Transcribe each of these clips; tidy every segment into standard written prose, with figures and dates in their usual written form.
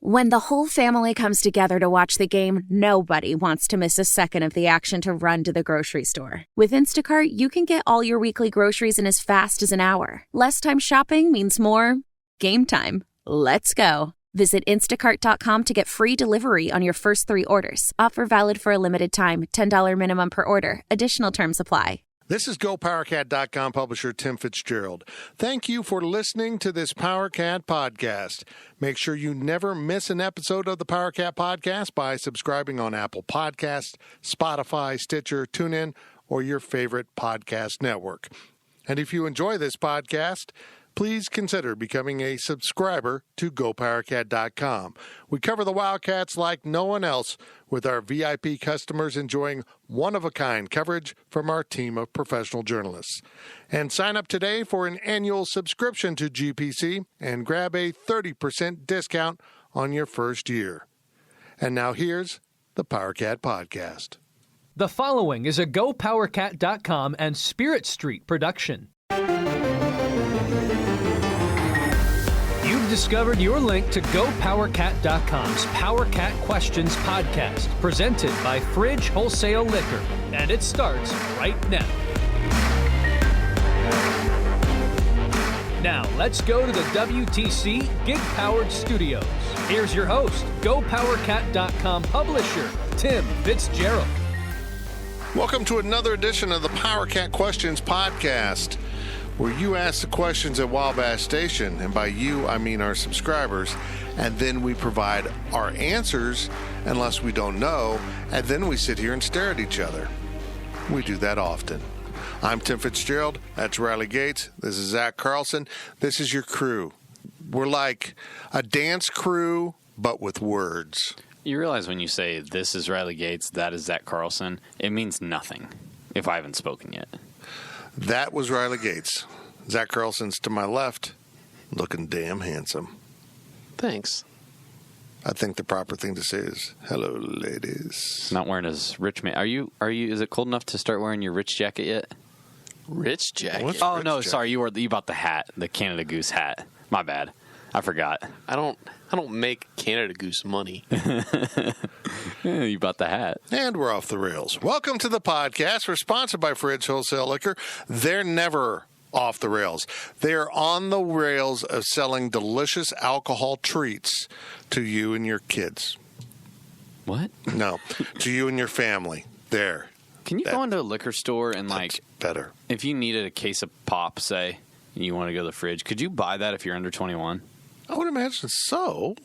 When the whole family comes together to watch the game, nobody wants to miss a second of the action to run to the grocery store. With Instacart, you can get all your weekly groceries in as fast as an hour. Less time shopping means more game time. Let's go. Visit instacart.com to get free delivery on your first 3 orders. Offer valid for a limited time. $10 minimum per order. Additional terms apply. This is GoPowerCat.com publisher Tim Fitzgerald. Thank you for listening to this PowerCat podcast. Make sure you never miss an episode of the PowerCat podcast by subscribing on Apple Podcasts, Spotify, Stitcher, TuneIn, or your favorite podcast network. And if you enjoy this podcast, please consider becoming a subscriber to GoPowerCat.com. We cover the Wildcats like no one else, with our VIP customers enjoying one-of-a-kind coverage from our team of professional journalists. And sign up today for an annual subscription to GPC and grab a 30% discount on your first year. And now here's the PowerCat Podcast. The following is a GoPowerCat.com and Spirit Street production. You've discovered your link to GoPowerCat.com's PowerCat Questions podcast, presented by Fridge Wholesale Liquor, and it starts right now. Now, let's go to the WTC Gig-Powered Studios. Here's your host, GoPowerCat.com publisher, Tim Fitzgerald. Welcome to another edition of the PowerCat Questions podcast, where you ask the questions at Wabash Station, and by you, I mean our subscribers, and then we provide our answers unless we don't know, and then we sit here and stare at each other. We do that often. I'm Tim Fitzgerald. That's Riley Gates. This is Zach Carlson. This is your crew. We're like a dance crew, but with words. You realize when you say, this is Riley Gates, that is Zach Carlson, it means nothing if I haven't spoken yet. That was Riley Gates. Zach Carlson's to my left, looking damn handsome. Thanks. I think the proper thing to say is, hello, ladies. Not wearing his rich man. Are you? Is it cold enough to start wearing your rich jacket yet? Rich jacket? What's Oh, rich no, jacket? sorry. You bought the hat, the Canada Goose hat. My bad. I forgot. I don't make Canada Goose money. Yeah, you bought the hat. And we're off the rails. Welcome to the podcast. We're sponsored by Fridge Wholesale Liquor. They're never off the rails. They're on the rails of selling delicious alcohol treats to you and your kids. What? No, to you and your family. There. Can you go into a liquor store and, That's better. if you needed a case of pop, say, and you want to go to the fridge, could you buy that if you're under 21? I would imagine so,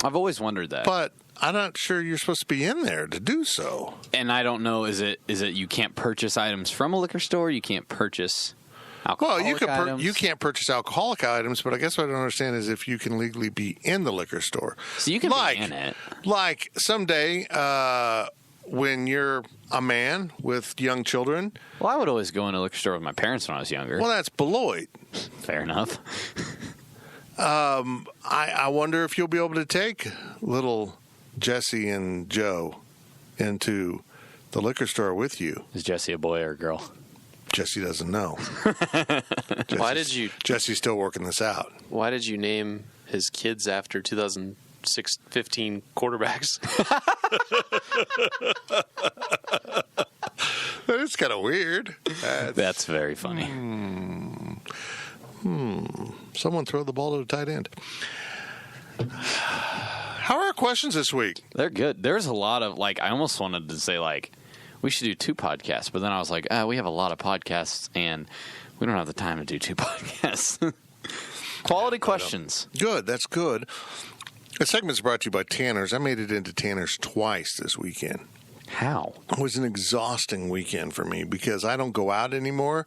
I've always wondered that. but I'm not sure you're supposed to be in there to do so. And I don't know, is it you can't purchase items from a liquor store? You can't purchase alcoholic Well, items? you can't purchase alcoholic items, but I guess what I don't understand is if you can legally be in the liquor store. So you can be in it. Like someday when you're a man with young children. Well, I would always go in a liquor store with my parents when I was younger. Well, that's Beloit. Fair enough. I wonder if you'll be able to take little Jesse and Joe into the liquor store with you. Is Jesse a boy or a girl? Jesse doesn't know. Jesse's still working this out. Why did you name his kids after 2015 quarterbacks? That is kind of weird. That's very funny. Someone throw the ball to the tight end. How are our questions this week? They're good. There's a lot of, I almost wanted to say, we should do 2 podcasts, but then I was like, we have a lot of podcasts, and we don't have the time to do 2 podcasts. Quality questions. Good. That's good. The segment's brought to you by Tanner's. I made it into Tanner's twice this weekend. How? It was an exhausting weekend for me because I don't go out anymore.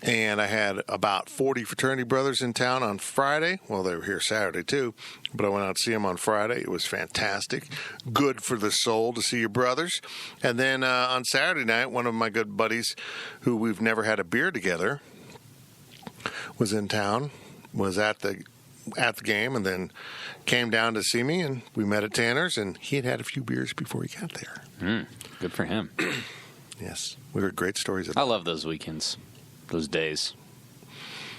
And I had about 40 fraternity brothers in town on Friday. Well, they were here Saturday, too. But I went out to see them on Friday. It was fantastic. Good for the soul to see your brothers. And then on Saturday night, one of my good buddies who we've never had a beer together was in town, was at the game, and then came down to see me. And we met at Tanner's, and he had a few beers before he got there. Good for him. Yes. We heard great stories I about love those weekends. Those days.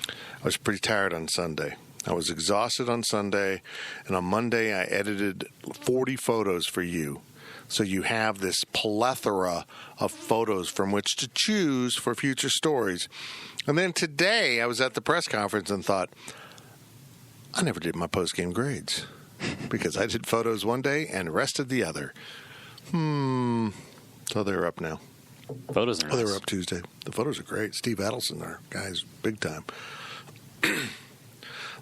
I was pretty tired on Sunday. I was exhausted on Sunday, and on Monday I edited 40 photos for you. So you have this plethora of photos from which to choose for future stories. And then today I was at the press conference and thought, I never did my post-game grades because I did photos one day and rested the other. So they're up now. Photos are nice. Oh, they were up Tuesday. The photos are great. Steve Adelson, our guy's big time.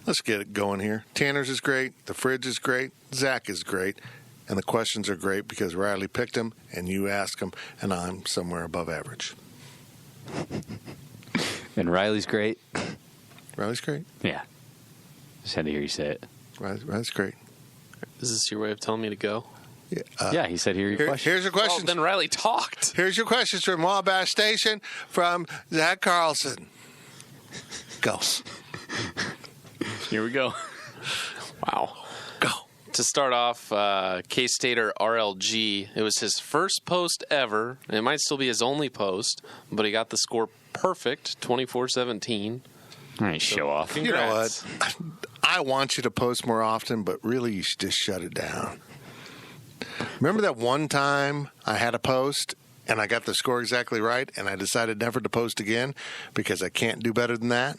Let's get it going here. Tanner's is great. The fridge is great. Zach is great. And the questions are great because Riley picked them, and you asked them, and I'm somewhere above average. And Riley's great. Riley's great. Yeah. Just had to hear you say it. Riley's great. Is this your way of telling me to go? Yeah, he said, here's your question. Here's your questions. Well, then Riley talked. Here's your questions from Wabash Station from Zach Carlson. Go. Here we go. Wow. Go. To start off, K-Stater RLG, it was his first post ever. It might still be his only post, but he got the score perfect, 24-17. All right, show off. You know Congrats. what? I want you to post more often, but really you should just shut it down. Remember that one time I had a post and I got the score exactly right and I decided never to post again because I can't do better than that?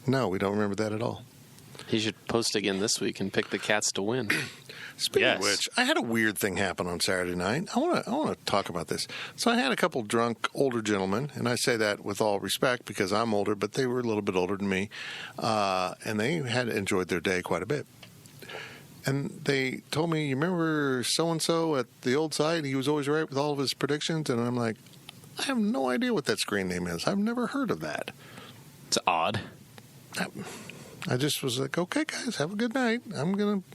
No, we don't remember that at all. He should post again this week and pick the Cats to win. Speaking Yes. of which, I had a weird thing happen on Saturday night. I want to talk about this. So I had a couple drunk older gentlemen, and I say that with all respect because I'm older, but they were a little bit older than me, and they had enjoyed their day quite a bit. And they told me, you remember so-and-so at the old site? He was always right with all of his predictions. And I'm like, I have no idea what that screen name is. I've never heard of that. It's odd. I just was like, okay, guys, have a good night. I'm going to...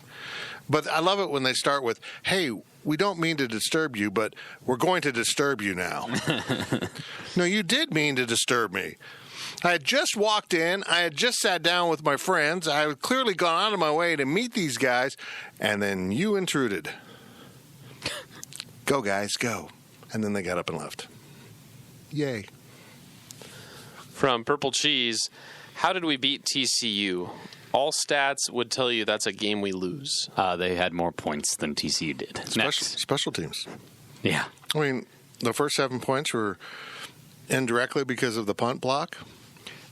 But I love it when they start with, hey, we don't mean to disturb you, but we're going to disturb you now. No, you did mean to disturb me. I had just walked in. I had just sat down with my friends. I had clearly gone out of my way to meet these guys, and then you intruded. Go, guys, go. And then they got up and left. Yay. From Purple Cheese, how did we beat TCU? All stats would tell you that's a game we lose. They had more points than TCU did. Next. Special teams. Yeah. I mean, the first 7 points were indirectly because of the punt block.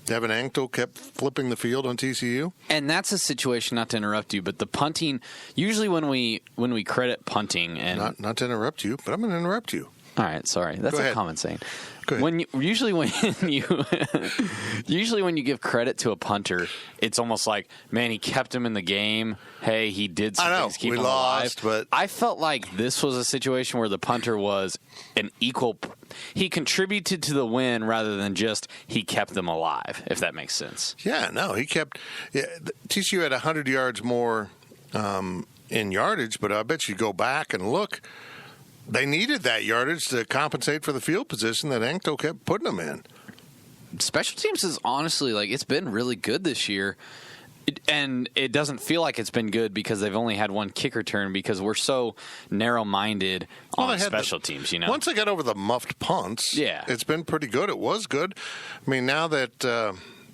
Devin Anctil kept flipping the field on TCU. And that's a situation, not to interrupt you, but the punting, usually when we credit punting and... Not to interrupt you, but I'm going to interrupt you. All right, sorry. That's Go a ahead. common saying. Go ahead. Usually when you give credit to a punter, it's almost like, man, he kept him in the game. Hey, he did some I know, things to keep we him lost, alive. but I felt like this was a situation where the punter was an equal. He contributed to the win rather than just he kept them alive. If that makes sense. Yeah, no, he kept. Yeah, TCU had 100 yards more in yardage, but I bet you go back and look. They needed that yardage to compensate for the field position that Anctil kept putting them in. Special teams is honestly, like, it's been really good this year. And it doesn't feel like it's been good because they've only had one kick return because we're so narrow-minded on they had special teams, you know? Once they got over the muffed punts, Yeah. it's been pretty good. It was good. I mean, now that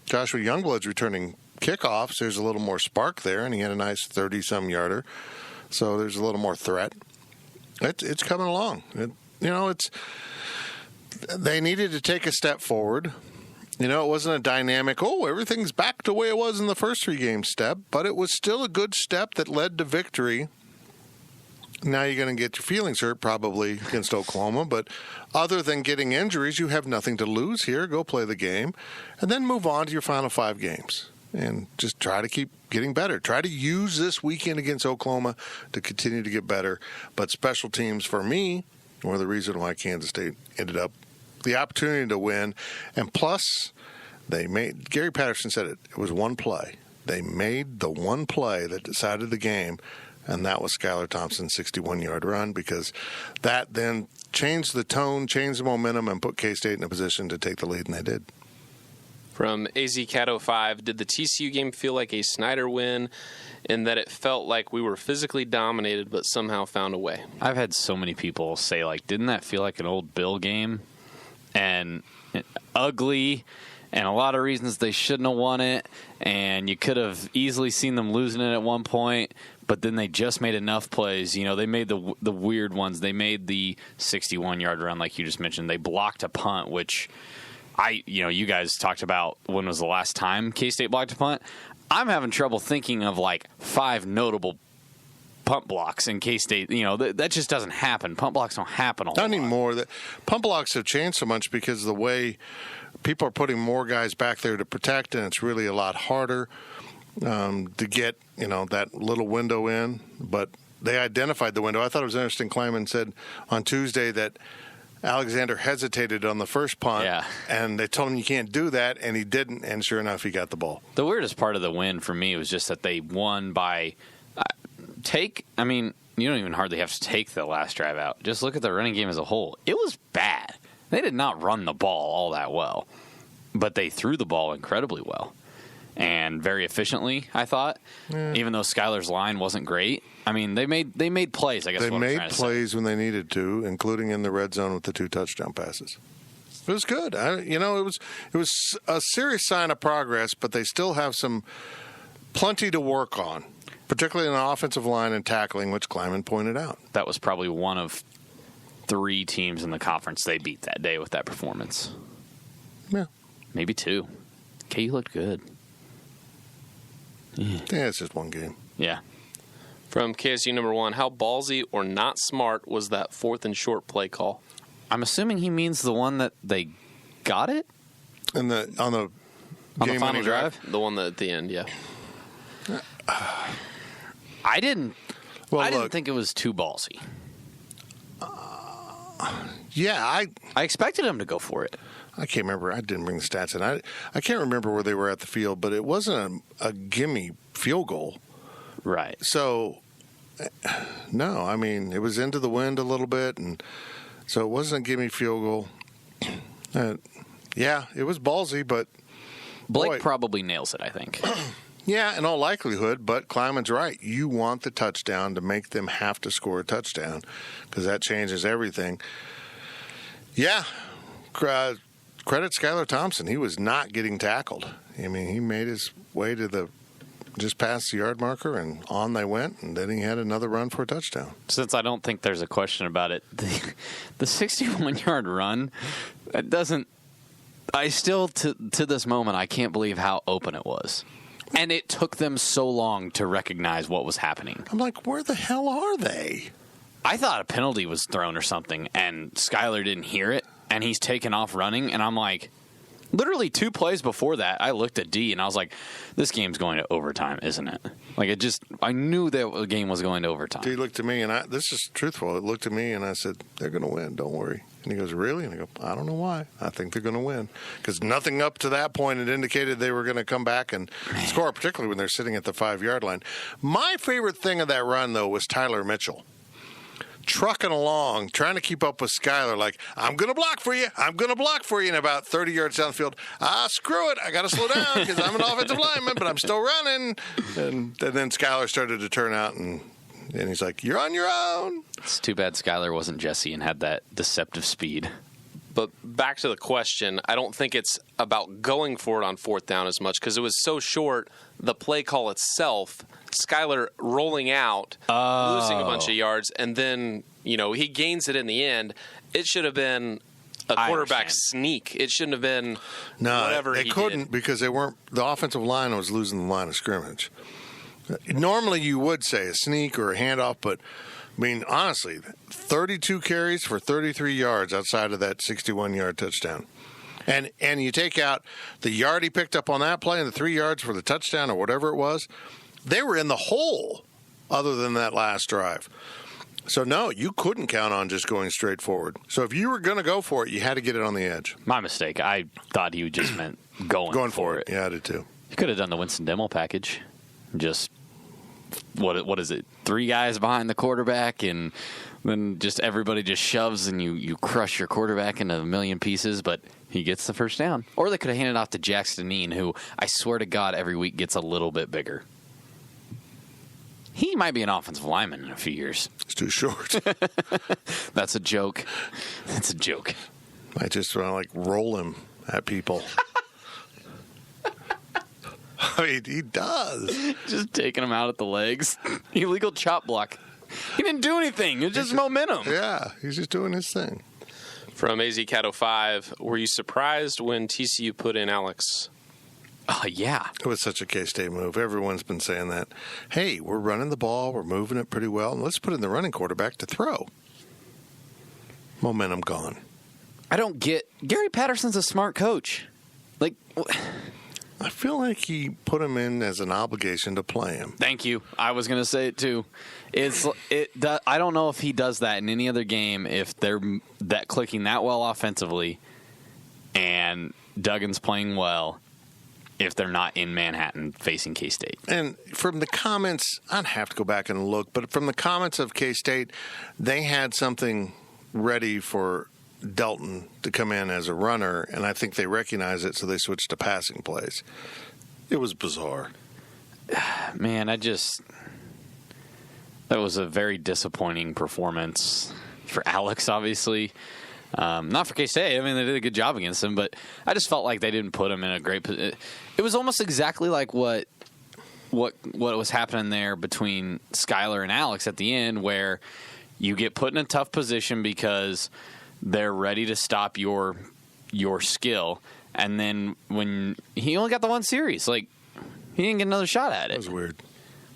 Joshua Youngblood's returning kickoffs, there's a little more spark there, and he had a nice 30-some yarder. So there's a little more threat. It's coming along. They needed to take a step forward. You know, it wasn't a dynamic, everything's back to the way it was in the first 3 games step, but it was still a good step that led to victory. Now you're going to get your feelings hurt probably against Oklahoma, but other than getting injuries, you have nothing to lose here. Go play the game and then move on to your final 5 games and just try to keep getting better. Try to use this weekend against Oklahoma to continue to get better. But special teams, for me, were the reason why Kansas State ended up the opportunity to win. And plus, Gary Patterson said it was one play. They made the one play that decided the game, and that was Skylar Thompson's 61-yard run, because that then changed the tone, changed the momentum, and put K-State in a position to take the lead, and they did. From AZCat05, did the TCU game feel like a Snyder win in that it felt like we were physically dominated but somehow found a way? I've had so many people say, like, didn't that feel like an old Bill game? And ugly and a lot of reasons they shouldn't have won it, and you could have easily seen them losing it at one point, but then they just made enough plays. You know, they made the weird ones. They made the 61-yard run, like you just mentioned. They blocked a punt, which you guys talked about when was the last time K-State blocked a punt. I'm having trouble thinking of like 5 notable punt blocks in K-State. You know, that just doesn't happen. Punt blocks don't happen a lot. Not anymore. Punt blocks have changed so much because of the way people are putting more guys back there to protect, and it's really a lot harder to get, that little window in. But they identified the window. I thought it was interesting. Kleiman said on Tuesday that Alexander hesitated on the first punt, and they told him you can't do that, and he didn't, and sure enough, he got the ball. The weirdest part of the win for me was just that they won by I mean, you don't even hardly have to take the last drive out. Just look at the running game as a whole. It was bad. They did not run the ball all that well, but they threw the ball incredibly well and very efficiently, I thought, even though Skyler's line wasn't great. I mean, they made plays, I guess. They made plays when they needed to, including in the red zone with the 2 touchdown passes. It was good. It was a serious sign of progress, but they still have plenty to work on, particularly in the offensive line and tackling, which Kleiman pointed out. That was probably one of 3 teams in the conference they beat that day with that performance. Yeah. Maybe 2. KU looked good. Yeah, it's just one game. Yeah. From KSU number 1, how ballsy or not smart was that 4th and short play call? I'm assuming he means the one that they got it? On the game final drive? The one at the end, yeah. I didn't think it was too ballsy. Yeah, I expected him to go for it. I can't remember. I didn't bring the stats in. I can't remember where they were at the field, but it wasn't a gimme field goal. Right. So, no, I mean, it was into the wind a little bit, and so it wasn't a gimme field goal. Yeah, it was ballsy, but Blake probably nails it, I think. Yeah, in all likelihood, but Kleiman's right. You want the touchdown to make them have to score a touchdown because that changes everything. Yeah, credit Skylar Thompson. He was not getting tackled. I mean, he made his way to just past the yard marker, and on they went, and then he had another run for a touchdown. Since I don't think there's a question about it, the 61-yard run, it doesn't – I still, to this moment, I can't believe how open it was. And it took them so long to recognize what was happening. I'm like, where the hell are they? I thought a penalty was thrown or something, and Skyler didn't hear it, and he's taken off running, and I'm like, literally 2 plays before that, I looked at D, and I was like, this game's going to overtime, isn't it? Like, I knew that the game was going to overtime. D looked at me, and this is truthful. It looked at me, and I said, they're going to win, don't worry. And he goes, really? And I go, I don't know why. I think they're going to win. Because nothing up to that point had indicated they were going to come back and score, particularly when they're sitting at the 5-yard line. My favorite thing of that run, though, was Tyler Mitchell. Trucking along, trying to keep up with Skyler, like, I'm going to block for you. I'm going to block for you. And about 30 yards down the field, screw it. I got to slow down because I'm an offensive lineman, but I'm still running. And then Skyler started to turn out, and he's like, you're on your own. It's too bad Skyler wasn't Jesse and had that deceptive speed. But back to the question, I don't think it's about going for it on 4th down as much because it was so short. The play call itself, Skyler rolling out, losing a bunch of yards, and then he gains it in the end. It should have been a quarterback sneak. It shouldn't have been whatever he did. It couldn't because they weren't. The offensive line was losing the line of scrimmage. Normally, you would say a sneak or a handoff, but I mean, honestly, 32 carries for 33 yards outside of that 61-yard touchdown. And you take out the yard he picked up on that play and the 3 yards for the touchdown or whatever it was, they were in the hole other than that last drive. So, no, you couldn't count on just going straight forward. So if you were going to go for it, you had to get it on the edge. My mistake. I thought he just meant going for it. Yeah, I did too. You could have done the Winston Demo package. Just what is it? 3 guys behind the quarterback, and then just everybody just shoves, and you crush your quarterback into a million pieces, but he gets the first down. Or they could have handed off to Jackson Dean, who I swear to God every week gets a little bit bigger. He might be an offensive lineman in a few years. It's too short. That's a joke. That's a joke. I just want to roll him at people. I mean, he does. Just taking him out at the legs. Illegal chop block. He didn't do anything. It's just momentum. Yeah, he's just doing his thing. From AZ Cato 5, were you surprised when TCU put in Alex? Oh, yeah. It was such a K-State move. Everyone's been saying that. Hey, we're running the ball. We're moving it pretty well. And let's put in the running quarterback to throw. Momentum gone. I don't get... Gary Patterson's a smart coach. Like... I feel like he put him in as an obligation to play him. Thank you. I was going to say it too. I don't know if he does that in any other game if they're that clicking that well offensively and Duggan's playing well if they're not in Manhattan facing K-State. And from the comments, I'd have to go back and look, but from the comments of K-State, they had something ready for Delton to come in as a runner, and I think they recognized it, so they switched to passing plays. It was bizarre. Man, that was a very disappointing performance for Alex, obviously. Not for K-State. I mean, they did a good job against him, but I just felt like they didn't put him in a great position. It was almost exactly like what was happening there between Skylar and Alex at the end, where you get put in a tough position because they're ready to stop your skill, and then when he only got the one series, like he didn't get another shot at it. It was weird.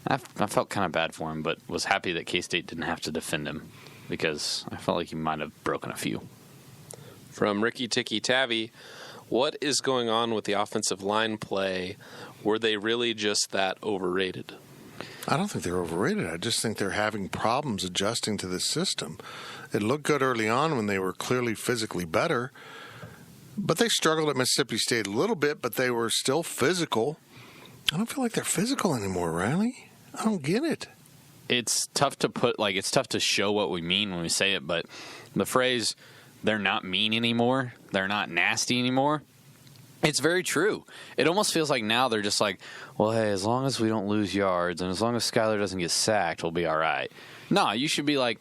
I felt kind of bad for him, but was happy that K-State didn't have to defend him because I felt like he might have broken a few. From Ricky Ticky Tabby, what is going on with the offensive line play? Were they really just that overrated? I don't think they're overrated. I just think they're having problems adjusting to this system. It looked good early on when they were clearly physically better, but they struggled at Mississippi State a little bit, but they were still physical. I don't feel like they're physical anymore, Riley. I don't get it. It's tough to it's tough to show what we mean when we say it, but the phrase, they're not mean anymore, they're not nasty anymore, it's very true. It almost feels like now they're just like, well, hey, as long as we don't lose yards and as long as Skylar doesn't get sacked, we'll be all right. No, you should be like,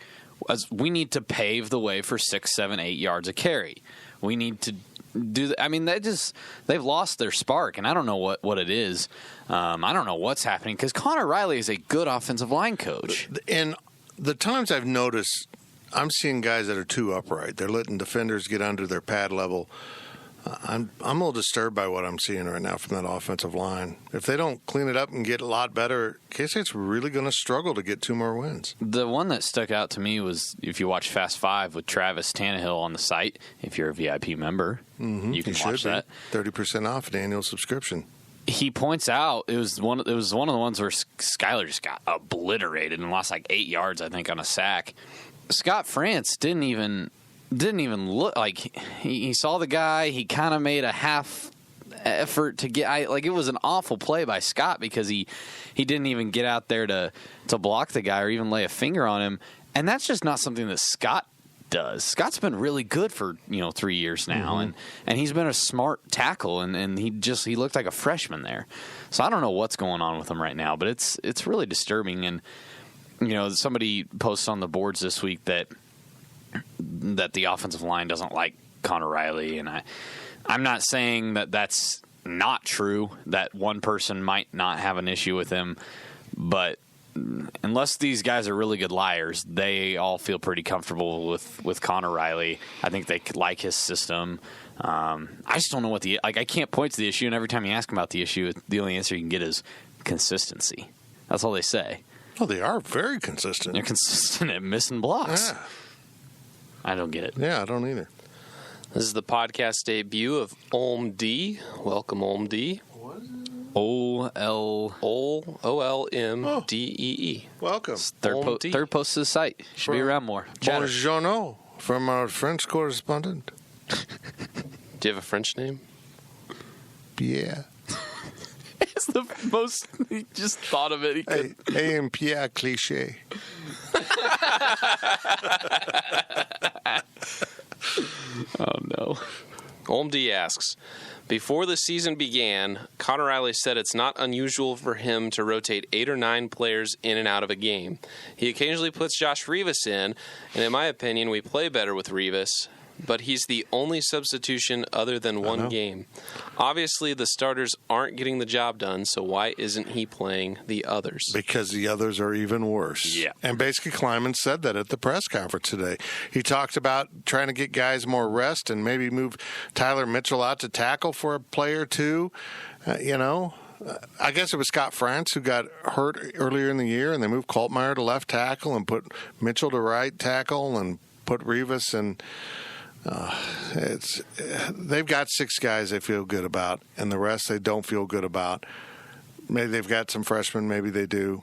we need to pave the way for 6, 7, 8 yards a carry. We need to do that. I mean, they've lost their spark, and I don't know what it is. I don't know what's happening because Connor Riley is a good offensive line coach. And the times I've noticed, I'm seeing guys that are too upright. They're letting defenders get under their pad level. I'm a little disturbed by what I'm seeing right now from that offensive line. If they don't clean it up and get a lot better, K-State's really going to struggle to get 2 more wins. The one that stuck out to me was if you watch Fast 5 with Travis Tannehill on the site, if you're a VIP member, you can watch that. 30% off an annual subscription. He points out it was one of the ones where Skylar just got obliterated and lost like 8 yards, I think, on a sack. Scott France didn't even look like he saw the guy. He kind of made a half effort to get. It was an awful play by Scott because he didn't even get out there to block the guy or even lay a finger on him. And that's just not something that Scott does. Scott's been really good for 3 years now, and he's been a smart tackle, and he looked like a freshman there. So I don't know what's going on with him right now, but it's really disturbing. And somebody posted on the boards this week that the offensive line doesn't like Connor Riley, and I'm not saying that that's not true, that one person might not have an issue with him, but unless these guys are really good liars, they all feel pretty comfortable with Connor Riley. I think they could like his system. I just don't know what I can't point to the issue, and every time you ask them about the issue, the only answer you can get is consistency. That's all they say. Oh, they are very consistent. They're consistent at missing blocks. Yeah. I don't get it. Yeah, I don't either. This is the podcast debut of Olm D. Welcome, Olm D. OLMDEE. Welcome. Third post to the site. Should be around more. Buongiorno from our French correspondent. Do you have a French name? Pierre. It's the most. He just thought of it. He could. I am Pierre Cliché. Oh no. Olm D asks, before the season began, Connor Riley said it's not unusual for him to rotate 8 or 9 players in and out of a game. He occasionally puts Josh Rivas in, and in my opinion, we play better with Rivas. but he's the only substitution other than one game. Obviously, the starters aren't getting the job done, so why isn't he playing the others? Because the others are even worse. Yeah. And basically, Kleiman said that at the press conference today. He talked about trying to get guys more rest and maybe move Tyler Mitchell out to tackle for a play or two. I guess it was Scott France who got hurt earlier in the year, and they moved Coltmeyer to left tackle and put Mitchell to right tackle and put Rivas, and they've got 6 guys they feel good about, and the rest they don't feel good about. Maybe they've got some freshmen, maybe they do.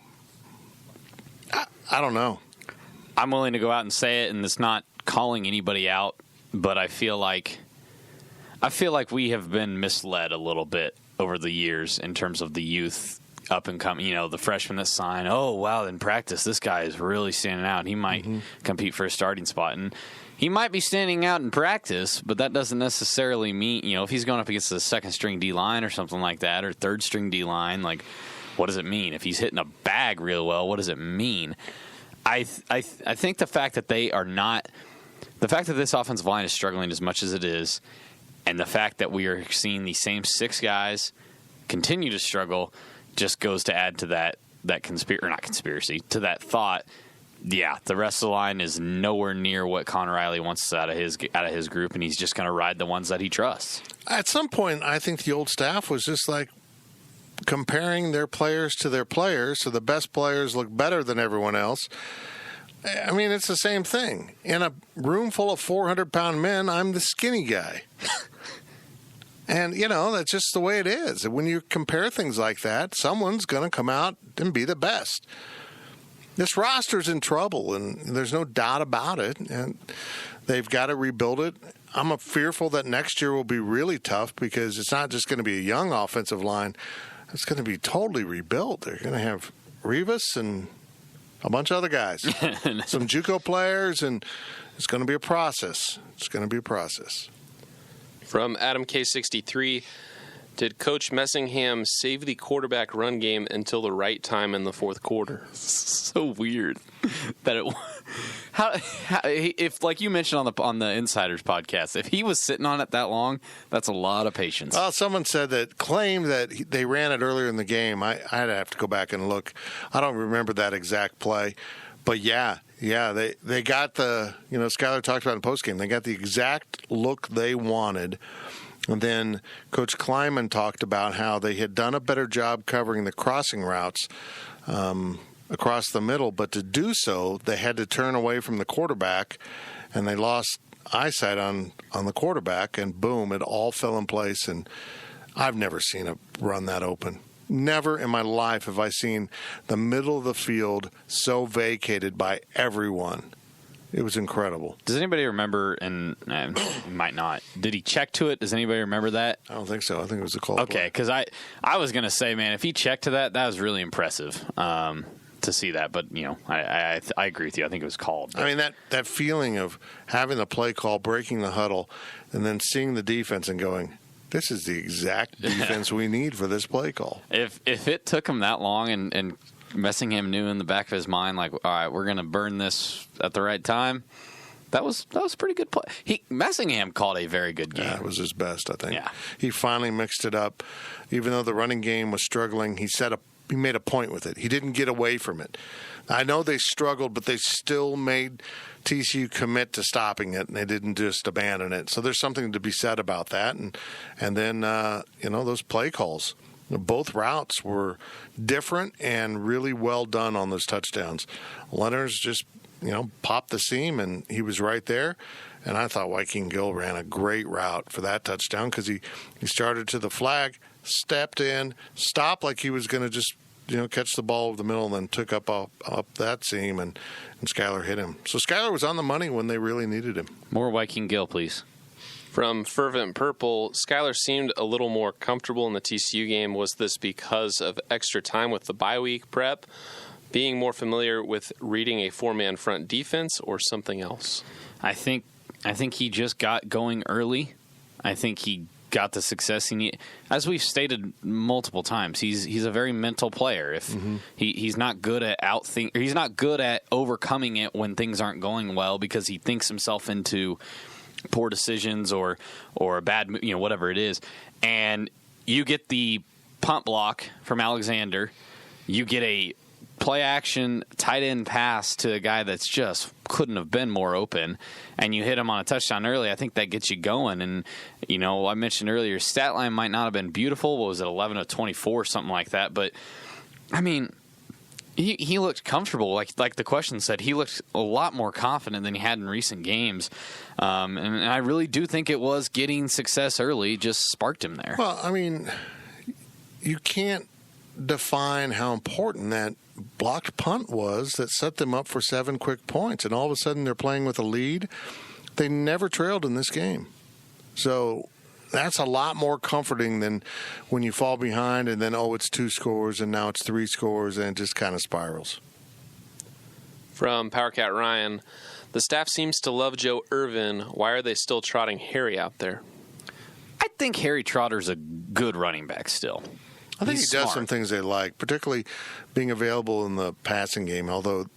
I don't know. I'm willing to go out and say it, and it's not calling anybody out, but I feel like we have been misled a little bit over the years in terms of the youth up and coming, the freshmen that sign. Oh, wow, in practice, this guy is really standing out. He might compete for a starting spot. And he might be standing out in practice, but that doesn't necessarily mean, if he's going up against a second-string D-line or something like that, or third-string D-line, like, what does it mean? If he's hitting a bag real well, what does it mean? I think the fact that the fact that this offensive line is struggling as much as it is, and the fact that we are seeing these same 6 guys continue to struggle just goes to add to that to that thought. Yeah, the rest of the line is nowhere near what Connor Riley wants out of his group, and he's just going to ride the ones that he trusts. At some point, I think the old staff was just like comparing their players to their players, so the best players look better than everyone else. I mean, it's the same thing. In a room full of 400-pound men, I'm the skinny guy. And, that's just the way it is. When you compare things like that, someone's going to come out and be the best. This roster's in trouble, and there's no doubt about it. And they've got to rebuild it. I'm fearful that next year will be really tough because it's not just going to be a young offensive line. It's going to be totally rebuilt. They're going to have Rivas and a bunch of other guys, some JUCO players, and it's going to be a process. It's going to be a process. From Adam K63, did Coach Messingham save the quarterback run game until the right time in the fourth quarter? So weird that if like you mentioned on the Insiders podcast, if he was sitting on it that long, that's a lot of patience. Well, someone claimed that they ran it earlier in the game. I'd have to go back and look. I don't remember that exact play, but yeah, they got the Skylar talked about in postgame. They got the exact look they wanted. And then Coach Kleiman talked about how they had done a better job covering the crossing routes across the middle, but to do so, they had to turn away from the quarterback, and they lost eyesight on the quarterback, and boom, it all fell in place. And I've never seen a run that open. Never in my life have I seen the middle of the field so vacated by everyone. It was incredible. Does anybody remember, and might not, did he check to it? Does anybody remember that? I don't think so. I think it was a call. Okay, because I was going to say, man, if he checked to that was really impressive to see that. But, I agree with you. I think it was called. But. I mean, that feeling of having the play call, breaking the huddle, and then seeing the defense and going, this is the exact defense we need for this play call. If it took him that long and Messingham knew in the back of his mind, like, all right, we're going to burn this at the right time. That was a pretty good play. Messingham called a very good game. Yeah, it was his best, I think. Yeah. He finally mixed it up. Even though the running game was struggling, he made a point with it. He didn't get away from it. I know they struggled, but they still made TCU commit to stopping it, and they didn't just abandon it. So there's something to be said about that. And then, those play calls. Both routes were different and really well done on those touchdowns. Leonard's just, popped the seam, and he was right there. And I thought Wyking Gill ran a great route for that touchdown because he started to the flag, stepped in, stopped like he was going to just, catch the ball over the middle, and then took up that seam, and Skylar hit him. So Skylar was on the money when they really needed him. More Wyking Gill, please. From Fervent Purple, Skylar seemed a little more comfortable in the TCU game. Was this because of extra time with the bye week prep, being more familiar with reading a four-man front defense, or something else? I think he just got going early. I think he got the success he needed. As we've stated multiple times, he's a very mental player. If he's not good at he's not good at overcoming it when things aren't going well because he thinks himself into poor decisions or a bad, whatever it is, and you get the punt block from Alexander, you get a play action tight end pass to a guy that's just couldn't have been more open, and you hit him on a touchdown early, I think that gets you going. And, I mentioned earlier, stat line might not have been beautiful. What was it, 11 of 24, something like that? But, I mean, he looked comfortable. Like the question said, he looked a lot more confident than he had in recent games. And I really do think it was getting success early just sparked him there. Well, I mean, you can't define how important that blocked punt was that set them up for 7 quick points, and all of a sudden they're playing with a lead. They never trailed in this game. So that's a lot more comforting than when you fall behind and then, it's 2 scores and now it's 3 scores, and it just kind of spirals. From PowerCat Ryan, the staff seems to love Joe Irvin. Why are they still trotting Harry out there? I think Harry Trotter's a good running back still. I think He's he does smart. some things they like, particularly being available in the passing game, although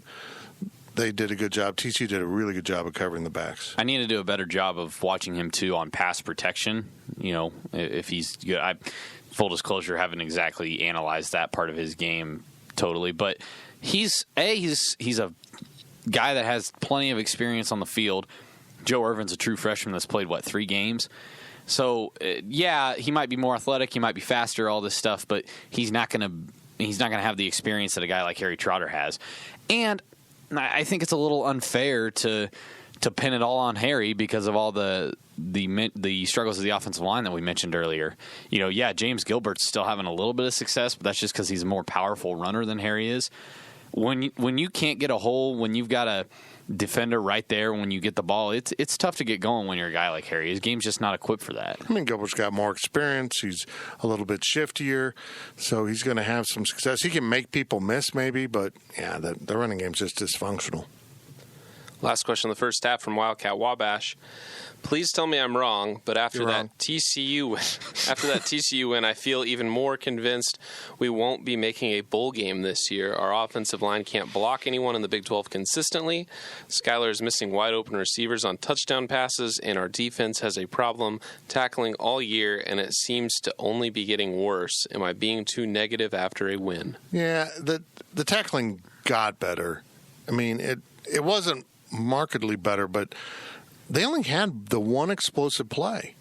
they did a good job. TCU did a really good job of covering the backs. I need to do a better job of watching him, too, on pass protection. If he's good. Full disclosure, haven't exactly analyzed that part of his game totally. But he's a guy that has plenty of experience on the field. Joe Irvin's a true freshman that's played, 3 games? So, he might be more athletic, he might be faster, all this stuff, but he's not going to have the experience that a guy like Harry Trotter has. And I think it's a little unfair to pin it all on Harry because of all the struggles of the offensive line that we mentioned earlier. James Gilbert's still having a little bit of success, but that's just because he's a more powerful runner than Harry is. When you can't get a hole, when you've got a defender right there when you get the ball, it's tough to get going when you're a guy like Harry. His game's just not equipped for that. I mean, Gilbert's got more experience. He's a little bit shiftier, so he's going to have some success. He can make people miss maybe, but, the running game's just dysfunctional. Last question of the first half from Wildcat Wabash. Please tell me I'm wrong, but after that TCU win, I feel even more convinced we won't be making a bowl game this year. Our offensive line can't block anyone in the Big 12 consistently. Skyler is missing wide open receivers on touchdown passes, and our defense has a problem tackling all year, and it seems to only be getting worse. Am I being too negative after a win? Yeah, the tackling got better. I mean, it wasn't markedly better, but they only had the one explosive play.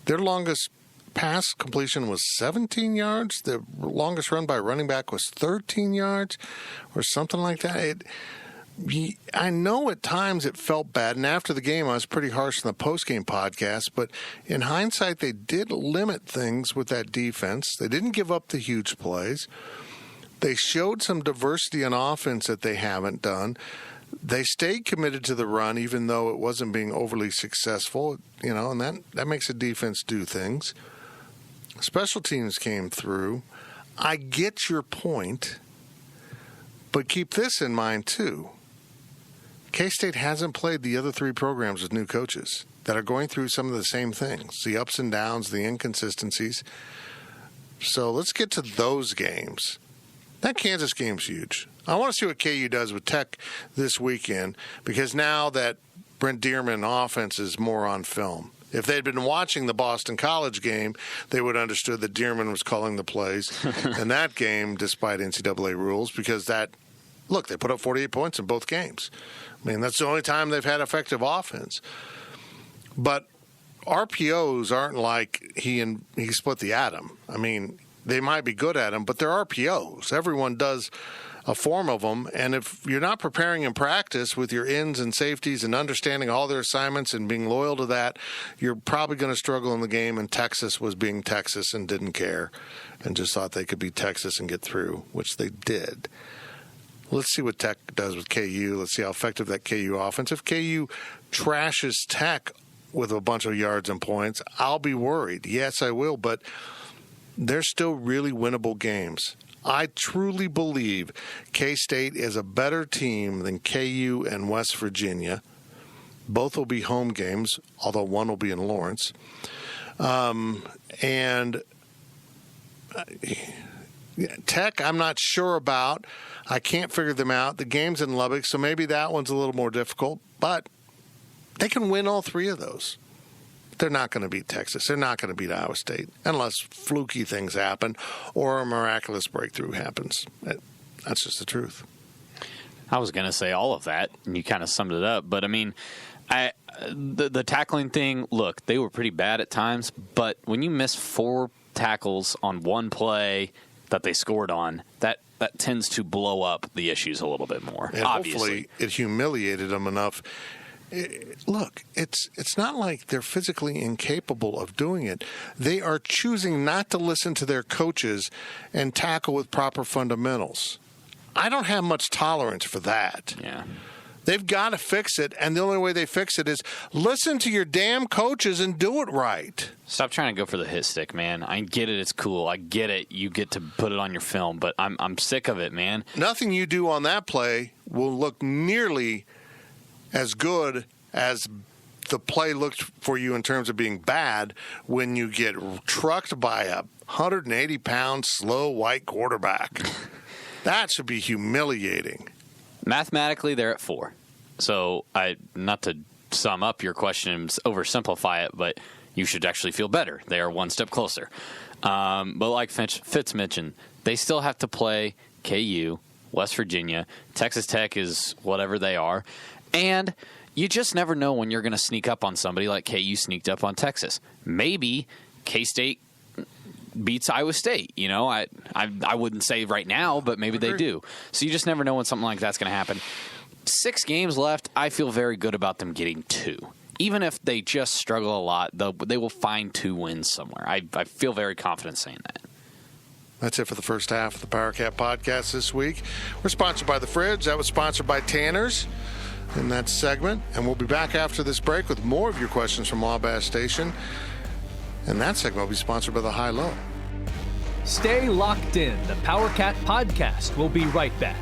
Their longest pass completion was 17 yards. The longest run by a running back was 13 yards or something like that. I know at times it felt bad, and after the game I was pretty harsh in the post-game podcast, but in hindsight they did limit things with that defense. They didn't give up the huge plays. They showed some diversity on offense that they haven't done. They stayed committed to the run, even though it wasn't being overly successful, and that makes a defense do things. Special teams came through. I get your point, but keep this in mind, too. K-State hasn't played the other 3 programs with new coaches that are going through some of the same things, the ups and downs, the inconsistencies. So let's get to those games. That Kansas game's huge. I want to see what KU does with Tech this weekend, because now that Brent Dearman offense is more on film. If they'd been watching the Boston College game, they would have understood that Dearman was calling the plays in that game, despite NCAA rules, because they put up 48 points in both games. I mean, that's the only time they've had effective offense. But RPOs aren't like he split the atom. I mean, they might be good at them, but they're RPOs. Everyone does a form of them, and if you're not preparing in practice with your ends and safeties and understanding all their assignments and being loyal to that, you're probably going to struggle in the game. And Texas was being Texas and didn't care and just thought they could beat Texas and get through, which they did. Let's see what Tech does with KU. Let's see how effective that KU offense. If KU trashes Tech with a bunch of yards and points, I'll be worried. Yes, I will, but they're still really winnable games. I truly believe K-State is a better team than KU and West Virginia. Both will be home games, although one will be in Lawrence. And Tech, I'm not sure about. I can't figure them out. The game's in Lubbock, so maybe that one's a little more difficult. But they can win all 3 of those. they're not going to beat Texas. They're not going to beat Iowa State unless fluky things happen or a miraculous breakthrough happens. That's just the truth. I was going to say all of that, and you kind of summed it up. But, I mean, the tackling thing, look, they were pretty bad at times. But when you miss 4 tackles on one play that they scored on, that tends to blow up the issues a little bit more, and obviously. Hopefully it humiliated them enough. Look, it's not like they're physically incapable of doing it. They are choosing not to listen to their coaches and tackle with proper fundamentals. I don't have much tolerance for that. Yeah. They've got to fix it, and the only way they fix it is listen to your damn coaches and do it right. Stop trying to go for the hit stick, man. I get it. It's cool. I get it. You get to put it on your film, but I'm sick of it, man. Nothing you do on that play will look nearly as good as the play looked for you in terms of being bad when you get trucked by a 180-pound slow white quarterback. That should be humiliating. Mathematically, they're at 4. So, not to sum up your question and oversimplify it, but you should actually feel better. They are one step closer. But like Fitz mentioned, they still have to play KU, West Virginia. Texas Tech is whatever they are. And you just never know when you're going to sneak up on somebody like KU sneaked up on Texas. Maybe K-State beats Iowa State. You know, I wouldn't say right now, but maybe they do. So you just never know when something like that's going to happen. 6 games left. I feel very good about them getting 2. Even if they just struggle a lot, they will find 2 wins somewhere. I feel very confident saying that. That's it for the first half of the PowerCat podcast this week. We're sponsored by The Fridge. That was sponsored by Tanner's in that segment. And we'll be back after this break with more of your questions from Wabash Station. And that segment will be sponsored by the High Low. Stay locked in. The PowerCat podcast will be right back.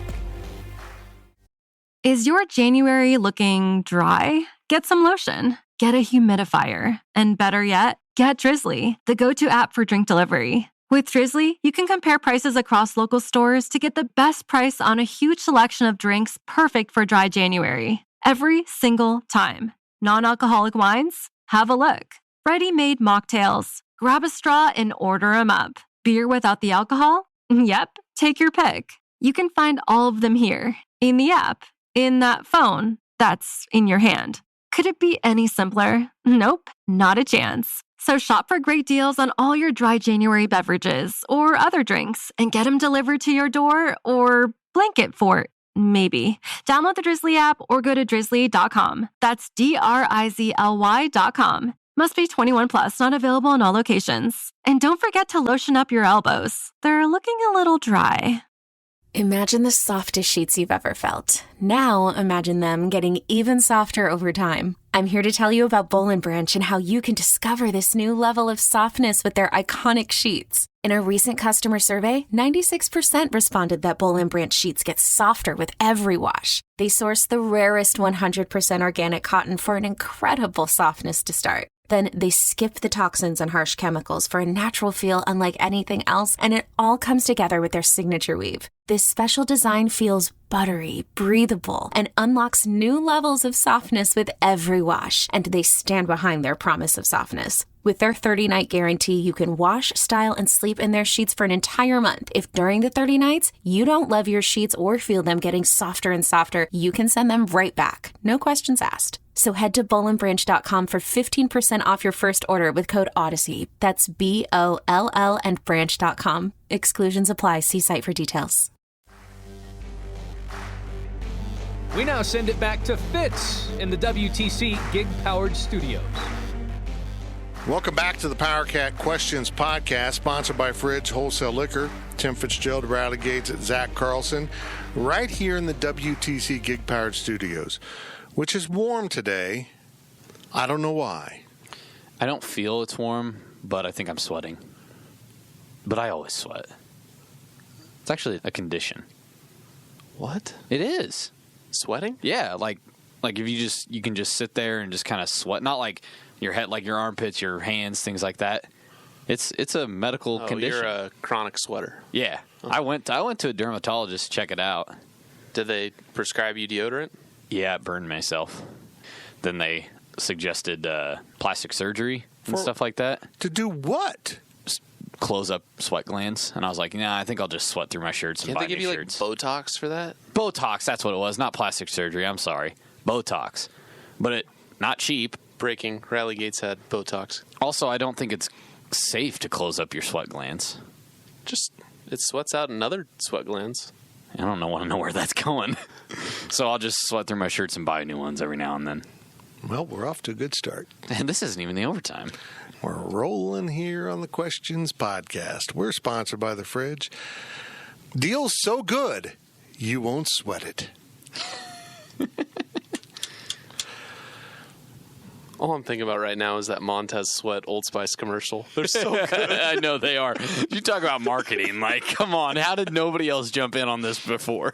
Is your January looking dry? Get some lotion. Get a humidifier. And better yet, get Drizzly, the go-to app for drink delivery. With Drizzly, you can compare prices across local stores to get the best price on a huge selection of drinks perfect for dry January. Every single time. Non-alcoholic wines? Have a look. Ready-made mocktails? Grab a straw and order them up. Beer without the alcohol? Yep, take your pick. You can find all of them here, in the app, in that phone that's in your hand. Could it be any simpler? Nope, not a chance. So shop for great deals on all your dry January beverages or other drinks and get them delivered to your door or blanket fort, maybe. Download the Drizzly app or go to drizzly.com. That's DRIZLY.com. Must be 21 plus, not available in all locations. And don't forget to lotion up your elbows. They're looking a little dry. Imagine the softest sheets you've ever felt. Now imagine them getting even softer over time. I'm here to tell you about Boll & Branch and how you can discover this new level of softness with their iconic sheets. In a recent customer survey, 96% responded that Boll & Branch sheets get softer with every wash. They source the rarest 100% organic cotton for an incredible softness to start. Then they skip the toxins and harsh chemicals for a natural feel unlike anything else, and it all comes together with their signature weave. This special design feels buttery, breathable, and unlocks new levels of softness with every wash, and they stand behind their promise of softness. With their 30-night guarantee, you can wash, style, and sleep in their sheets for an entire month. If during the 30 nights, you don't love your sheets or feel them getting softer and softer, you can send them right back. No questions asked. So head to bollandbranch.com for 15% off your first order with code Odyssey. That's BOLL and branch.com. Exclusions apply. See site for details. We now send it back to Fitz in the WTC Gig-Powered Studios. Welcome back to the PowerCat Questions podcast, sponsored by Fridge Wholesale Liquor. Tim Fitzgerald, Riley Gates, Zach Carlson, right here in the WTC Gig-Powered Studios, which is warm today. I don't know why. I don't feel it's warm, but I think I'm sweating. But I always sweat. It's actually a condition. What? It is. Sweating? Yeah, like if you can just sit there and just kind of sweat, not like your head, like your armpits, your hands, things like that. It's a medical condition. You're a chronic sweater. Yeah. Oh. I went to a dermatologist to check it out. Did they prescribe you deodorant? Yeah, it burned myself. Then they suggested plastic surgery and stuff like that. To do what? Close up sweat glands. And I was like, nah, I think I'll just sweat through my shirts and Can't buy they give new you shirts. like Botox for that? Botox, that's what it was. Not plastic surgery. I'm sorry. Botox. But it not cheap. Breaking. Riley Gates had Botox. Also, I don't think it's safe to close up your sweat glands. Just, it sweats out another sweat glands. I don't want to know where that's going. So I'll just sweat through my shirts and buy new ones every now and then. Well, we're off to a good start. And this isn't even the overtime. We're rolling here on the Questions Podcast. We're sponsored by The Fridge. Deals so good, you won't sweat it. All I'm thinking about right now is that Montez Sweat Old Spice commercial. They're so good. I know they are. You talk about marketing. Like, come on. How did nobody else jump in on this before?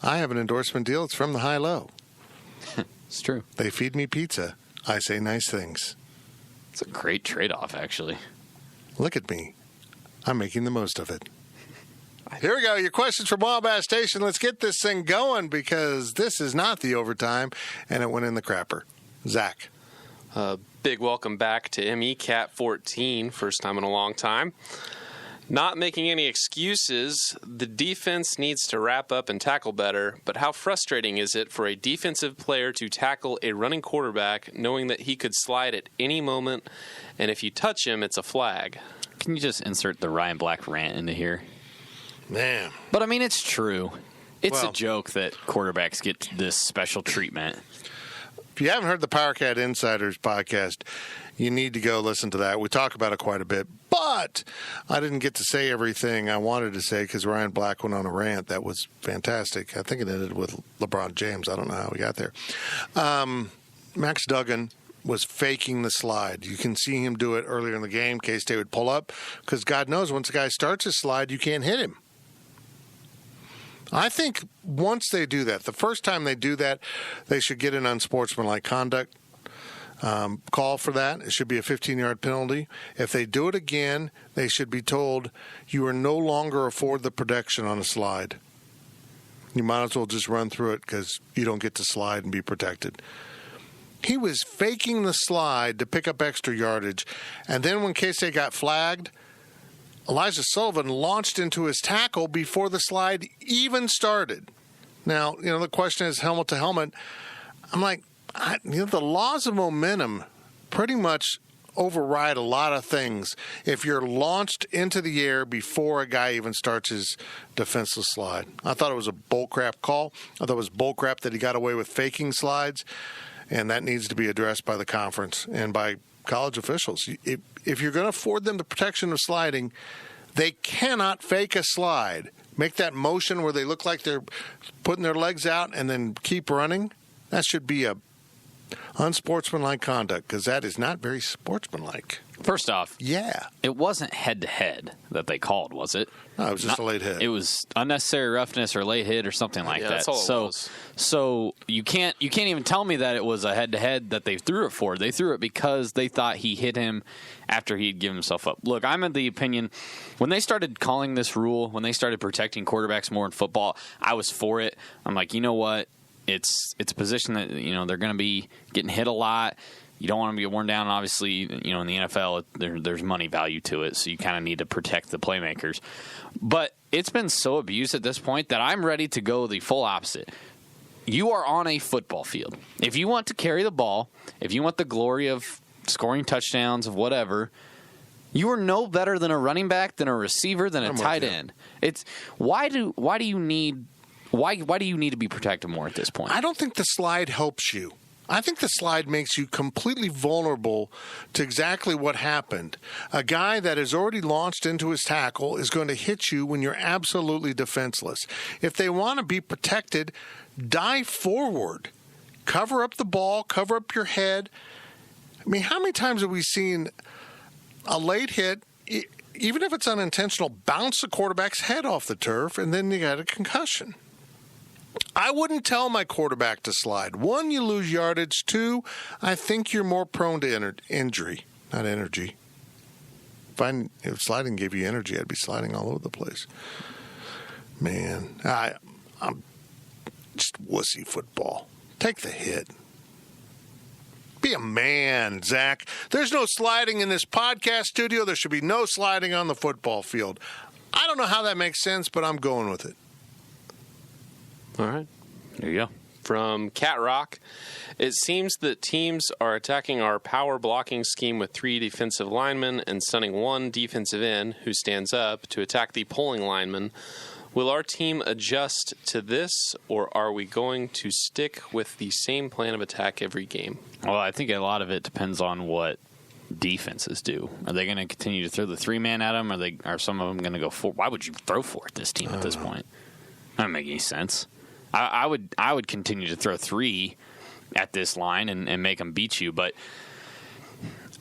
I have an endorsement deal. It's from the High Low. It's true. They feed me pizza. I say nice things. It's a great trade-off, actually. Look at me. I'm making the most of it. Here we go. Your questions from Wabash Station. Let's get this thing going because this is not the overtime, and it went in the crapper. Zach. Big welcome back to MECat14. First time in a long time. Not making any excuses, the defense needs to wrap up and tackle better, but how frustrating is it for a defensive player to tackle a running quarterback knowing that he could slide at any moment, and if you touch him, it's a flag? Can you just insert the Ryan Black rant into here? Man. But, I mean, it's true. It's Well, a joke that quarterbacks get this special treatment. If you haven't heard the PowerCat Insiders podcast, you need to go listen to that. We talk about it quite a bit, but I didn't get to say everything I wanted to say because Ryan Black went on a rant that was fantastic. I think it ended with LeBron James. I don't know how we got there. Max Duggan was faking the slide. You can see him do it earlier in the game. K-State would pull up because God knows once a guy starts his slide, you can't hit him. I think once they do that, the first time they do that, they should get an unsportsmanlike conduct call for that. It should be a 15-yard penalty. If they do it again, they should be told you are no longer afforded the protection on a slide. You might as well just run through it because you don't get to slide and be protected. He was faking the slide to pick up extra yardage, and then when K-State got flagged, Elijah Sullivan launched into his tackle before the slide even started. Now, the question is helmet to helmet. I'm like, the laws of momentum pretty much override a lot of things if you're launched into the air before a guy even starts his defensive slide. I thought it was a bullcrap call. I thought it was bullcrap that he got away with faking slides, and that needs to be addressed by the conference and by college officials. If you're going to afford them the protection of sliding, they cannot fake a slide. Make that motion where they look like they're putting their legs out and then keep running. That should be a unsportsmanlike conduct because that is not very sportsmanlike. First off, Yeah. it wasn't head-to-head that they called, was it? No, it was just a late hit. It was unnecessary roughness or late hit or something like Yeah, that. that's all it was. So you can't even tell me that it was a head-to-head that they threw it for. They threw it because they thought he hit him after he'd given himself up. Look, I'm of the opinion when they started calling this rule, when they started protecting quarterbacks more in football, I was for it. I'm like, you know what? It's a position that they're going to be getting hit a lot. You don't want to be worn down. Obviously, in the NFL, there's money value to it, so you kind of need to protect the playmakers. But it's been so abused at this point that I'm ready to go the full opposite. You are on a football field. If you want to carry the ball, if you want the glory of scoring touchdowns, of whatever, you are no better than a running back, than a receiver, than a tight end. It's why do you need to be protected more at this point? I don't think the slide helps you. I think the slide makes you completely vulnerable to exactly what happened. A guy that has already launched into his tackle is going to hit you when you're absolutely defenseless. If they want to be protected, dive forward. Cover up the ball, cover up your head. I mean, how many times have we seen a late hit, even if it's unintentional, bounce the quarterback's head off the turf, and then you got a concussion? I wouldn't tell my quarterback to slide. 1, you lose yardage. 2, I think you're more prone to injury, not energy. If sliding gave you energy, I'd be sliding all over the place. Man, I'm just wussy football. Take the hit. Be a man, Zach. There's no sliding in this podcast studio. There should be no sliding on the football field. I don't know how that makes sense, but I'm going with it. All right. There you go. From Cat Rock, it seems that teams are attacking our power blocking scheme with 3 defensive linemen and sending 1 defensive end who stands up to attack the pulling lineman. Will our team adjust to this, or are we going to stick with the same plan of attack every game? Well, I think a lot of it depends on what defenses do. Are they going to continue to throw the 3-man at them? Are some of them going to go 4? Why would you throw 4 at this team at this point? That doesn't make any sense. I would continue to throw 3 at this line and make them beat you, but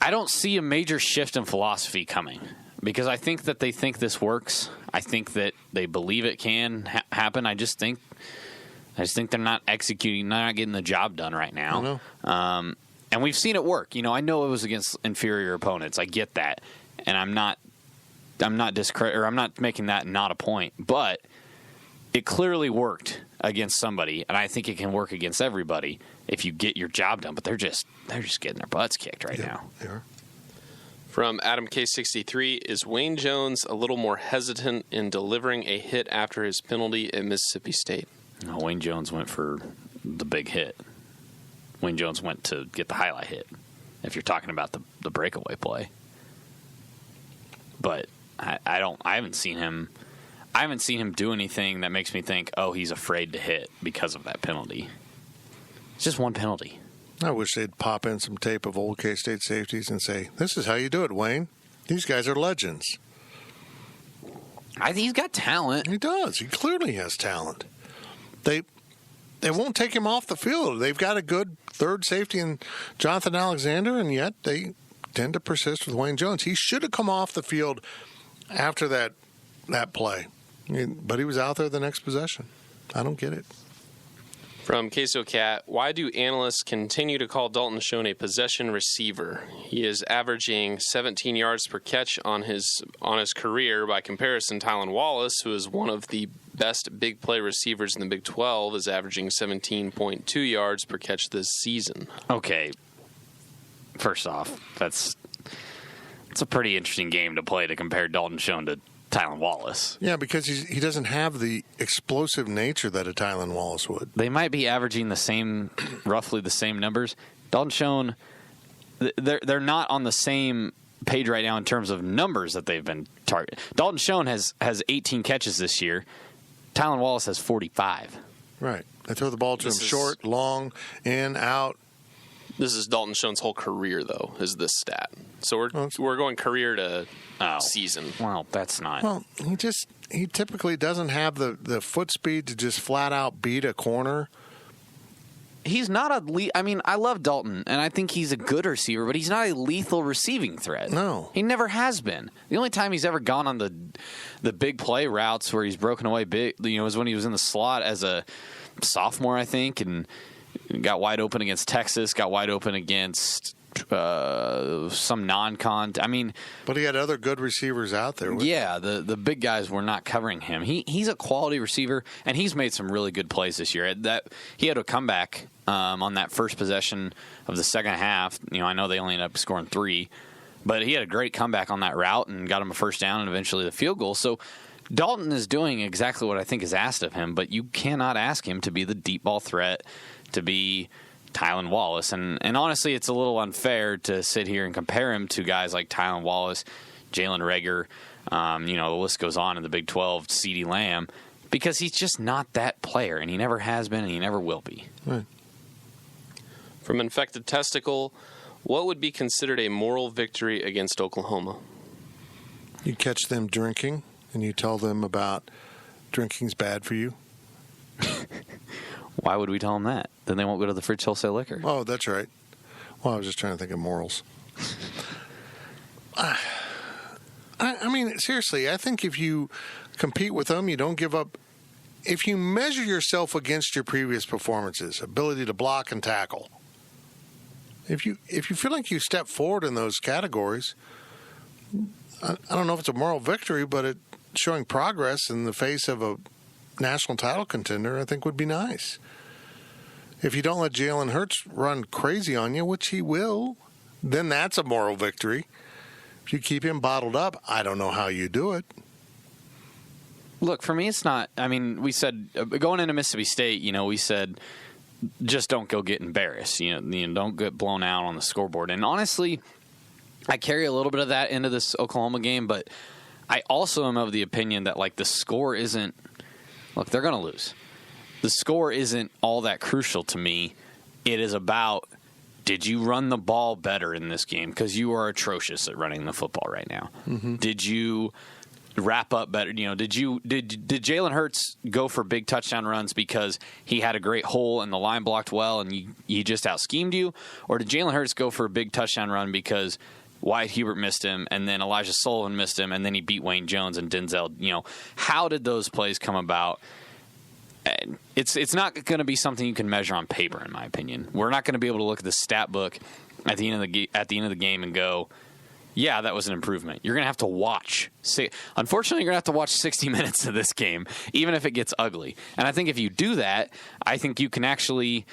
I don't see a major shift in philosophy coming because I think that they think this works. I think that they believe it can happen. I just think they're not executing, they're not getting the job done right now. And we've seen it work. I know it was against inferior opponents. I get that, and I'm not making that not a point, but it clearly worked against somebody, and I think it can work against everybody if you get your job done. But they're just getting their butts kicked right now. They are. From Adam K63, is Wayne Jones a little more hesitant in delivering a hit after his penalty at Mississippi State? No, Wayne Jones went for the big hit. Wayne Jones went to get the highlight hit, if you're talking about the breakaway play. But I haven't seen him do anything that makes me think, oh, he's afraid to hit because of that penalty. It's just one penalty. I wish they'd pop in some tape of old K-State safeties and say, this is how you do it, Wayne. These guys are legends. I think he's got talent. He does. He clearly has talent. They won't take him off the field. They've got a good third safety in Jonathan Alexander, and yet they tend to persist with Wayne Jones. He should have come off the field after that play, but he was out there the next possession. I don't get it. From Queso Cat, why do analysts continue to call Dalton Schoen a possession receiver? He is averaging 17 yards per catch on his career. By comparison, Tylan Wallace, who is one of the best big play receivers in the Big 12, is averaging 17.2 yards per catch this season. Okay. First off, it's a pretty interesting game to play to compare Dalton Schoen to Tylan Wallace. Yeah, because he doesn't have the explosive nature that a Tylan Wallace would. They might be averaging roughly the same numbers. Dalton Schoen, they're not on the same page right now in terms of numbers that they've been targeted. Dalton Schoen has 18 catches this year. Tylan Wallace has 45. Right. They throw the ball to him short, long, in, out. This is Dalton Schoen's whole career, though, is this stat. So we're going career to season. Well, that's not. Well, he typically doesn't have the foot speed to just flat out beat a corner. He's not I love Dalton, and I think he's a good receiver, but he's not a lethal receiving threat. No. He never has been. The only time he's ever gone on the big play routes where he's broken away big, was when he was in the slot as a sophomore, I think, and got wide open against Texas, got wide open against some non-con. But he had other good receivers out there. Yeah, the big guys were not covering him. He's a quality receiver, and he's made some really good plays this year. He had a comeback on that first possession of the second half. I know they only ended up scoring 3, but he had a great comeback on that route and got him a first down and eventually the field goal. So Dalton is doing exactly what I think is asked of him, but you cannot ask him to be the deep ball threat, to be Tylan Wallace. And honestly, it's a little unfair to sit here and compare him to guys like Tylan Wallace, Jalen Reagor, the list goes on in the Big 12, CeeDee Lamb, because he's just not that player, and he never has been, and he never will be. Right. From Infected Testicle, what would be considered a moral victory against Oklahoma? You catch them drinking, and you tell them about drinking's bad for you. Why would we tell them that? Then they won't go to the Fridge Wholesale Liquor. Oh, that's right. Well, I was just trying to think of morals. Seriously, I think if you compete with them, you don't give up. If you measure yourself against your previous performances, ability to block and tackle, if you feel like you step forward in those categories, I don't know if it's a moral victory, but it's showing progress in the face of a national title contender, I think would be nice. If you don't let Jalen Hurts run crazy on you, which he will, then that's a moral victory. If you keep him bottled up, I don't know how you do it. Look, for me, it's not. I mean, we said going into Mississippi State, we said just don't go get embarrassed. Don't get blown out on the scoreboard. And honestly, I carry a little bit of that into this Oklahoma game, but I also am of the opinion that the score isn't. Look, they're going to lose. The score isn't all that crucial to me. It is about, did you run the ball better in this game? Because you are atrocious at running the football right now. Mm-hmm. Did you wrap up better? Did Jalen Hurts go for big touchdown runs because he had a great hole and the line blocked well and he just out-schemed you? Or did Jalen Hurts go for a big touchdown run because Wyatt Hubert missed him and then Elijah Sullivan missed him and then he beat Wayne Jones and Denzel? How did those plays come about? And it's not going to be something you can measure on paper, in my opinion. We're not going to be able to look at the stat book at the end of the game and go, yeah, that was an improvement. You're going to have to watch. Unfortunately, you're going to have to watch 60 minutes of this game, even if it gets ugly. And I think if you do that, I think you can actually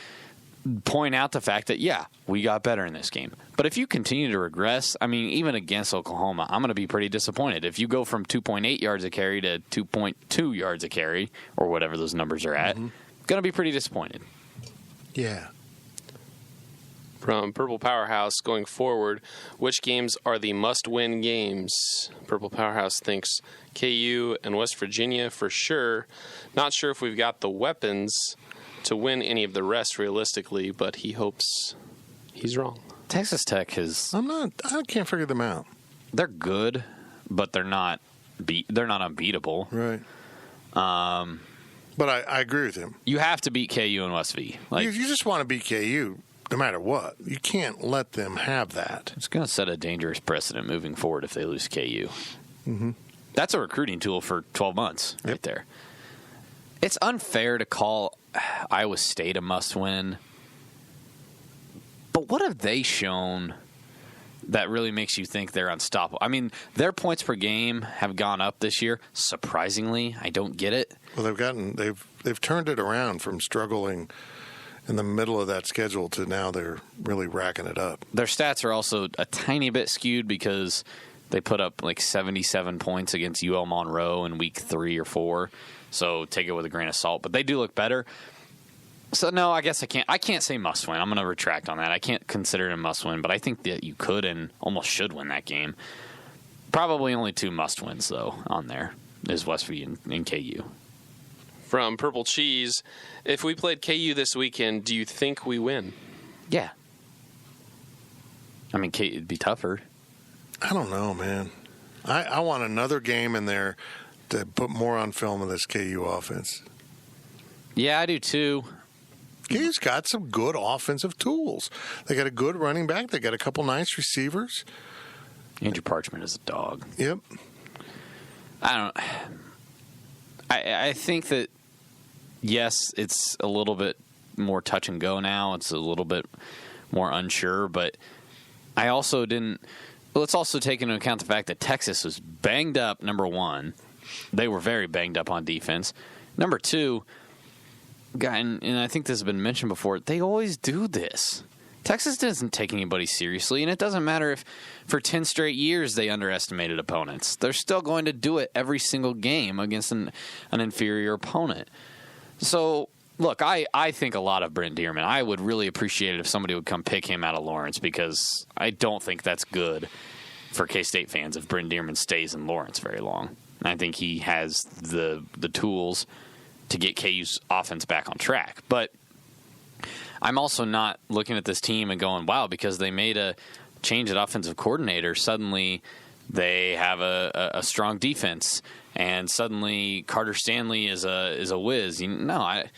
point out the fact that, yeah, we got better in this game. But if you continue to regress, I mean, even against Oklahoma, I'm going to be pretty disappointed. If you go from 2.8 yards a carry to 2.2 yards a carry, or whatever those numbers are at, going to be pretty disappointed. Yeah. From Purple Powerhouse, going forward, which games are the must-win games? Purple Powerhouse thinks KU and West Virginia for sure. Not sure if we've got the weapons to win any of the rest realistically, but he hopes he's wrong. Texas Tech has... I can't figure them out. They're good, but they're not unbeatable. Right. But I agree with him. You have to beat KU and West V. You just want to beat KU no matter what. You can't let them have that. It's going to set a dangerous precedent moving forward if they lose KU. Mm-hmm. That's a recruiting tool for 12 months right there. It's unfair to call Iowa State a must-win. But what have they shown that really makes you think they're unstoppable? I mean, their points per game have gone up this year. Surprisingly, I don't get it. Well, they've turned it around from struggling in the middle of that schedule to now they're really racking it up. Their stats are also a tiny bit skewed because they put up 77 points against UL Monroe in week 3 or 4. So take it with a grain of salt. But they do look better. So, no, I guess I can't say must-win. I'm going to retract on that. I can't consider it a must-win, but I think that you could and almost should win that game. Probably only 2 must-wins, though, on there is West V and KU. From Purple Cheese, if we played KU this weekend, do you think we win? Yeah. I mean, it'd be tougher. I don't know, man. I want another game in there to put more on film of this KU offense. Yeah, I do too. KU's got some good offensive tools. They got a good running back. They got a couple nice receivers. Andrew Parchment is a dog. Yep. I think that, yes, it's a little bit more touch and go now. It's a little bit more unsure, but I also didn't. Let's also take into account the fact that Texas was banged up, number one. They were very banged up on defense. Number two, and I think this has been mentioned before, they always do this. Texas doesn't take anybody seriously, and it doesn't matter if for 10 straight years they underestimated opponents. They're still going to do it every single game against an inferior opponent. So, look, I think a lot of Brent Dearman. I would really appreciate it if somebody would come pick him out of Lawrence, because I don't think that's good for K-State fans if Brent Dearman stays in Lawrence very long. I think he has the tools to get KU's offense back on track. But I'm also not looking at this team and going, wow, because they made a change at offensive coordinator, suddenly they have a strong defense, and suddenly Carter Stanley is a whiz. No, I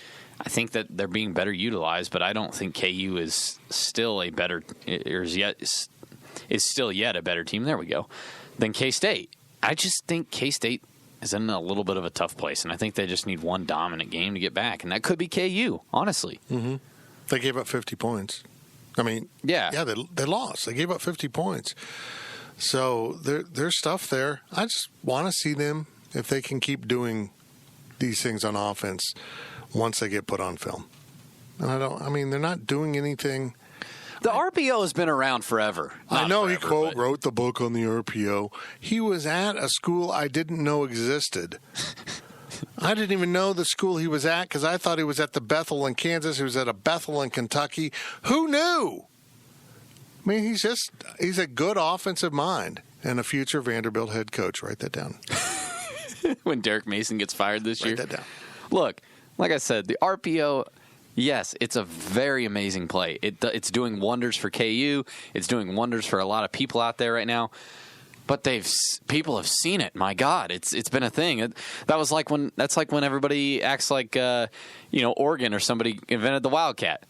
think that they're being better utilized, but I don't think KU is still a better is still yet a better team. There we go. Than K-State. I just think K-State is in a little bit of a tough place, and I think they just need one dominant game to get back, and that could be KU, honestly. Mm-hmm. They gave up 50 points. I mean, yeah, they lost. They gave up 50 points. So there's stuff there. I just want to see them, if they can keep doing these things on offense once they get put on film. And they're not doing anything. The RPO has been around forever. I know he but... wrote the book on the RPO. He was at a school I didn't know existed. I didn't even know the school he was at because I thought he was at the Bethel in Kansas. He was at a Bethel in Kentucky. Who knew? I mean, he's a good offensive mind and a future Vanderbilt head coach. Write that down. When Derek Mason gets fired this year. Write that down. Look, like I said, the RPO, yes, it's a very amazing play. It's doing wonders for KU. It's doing wonders for a lot of people out there right now. But people have seen it. My God, it's been a thing. That's like when everybody acts like Oregon or somebody invented the Wildcat.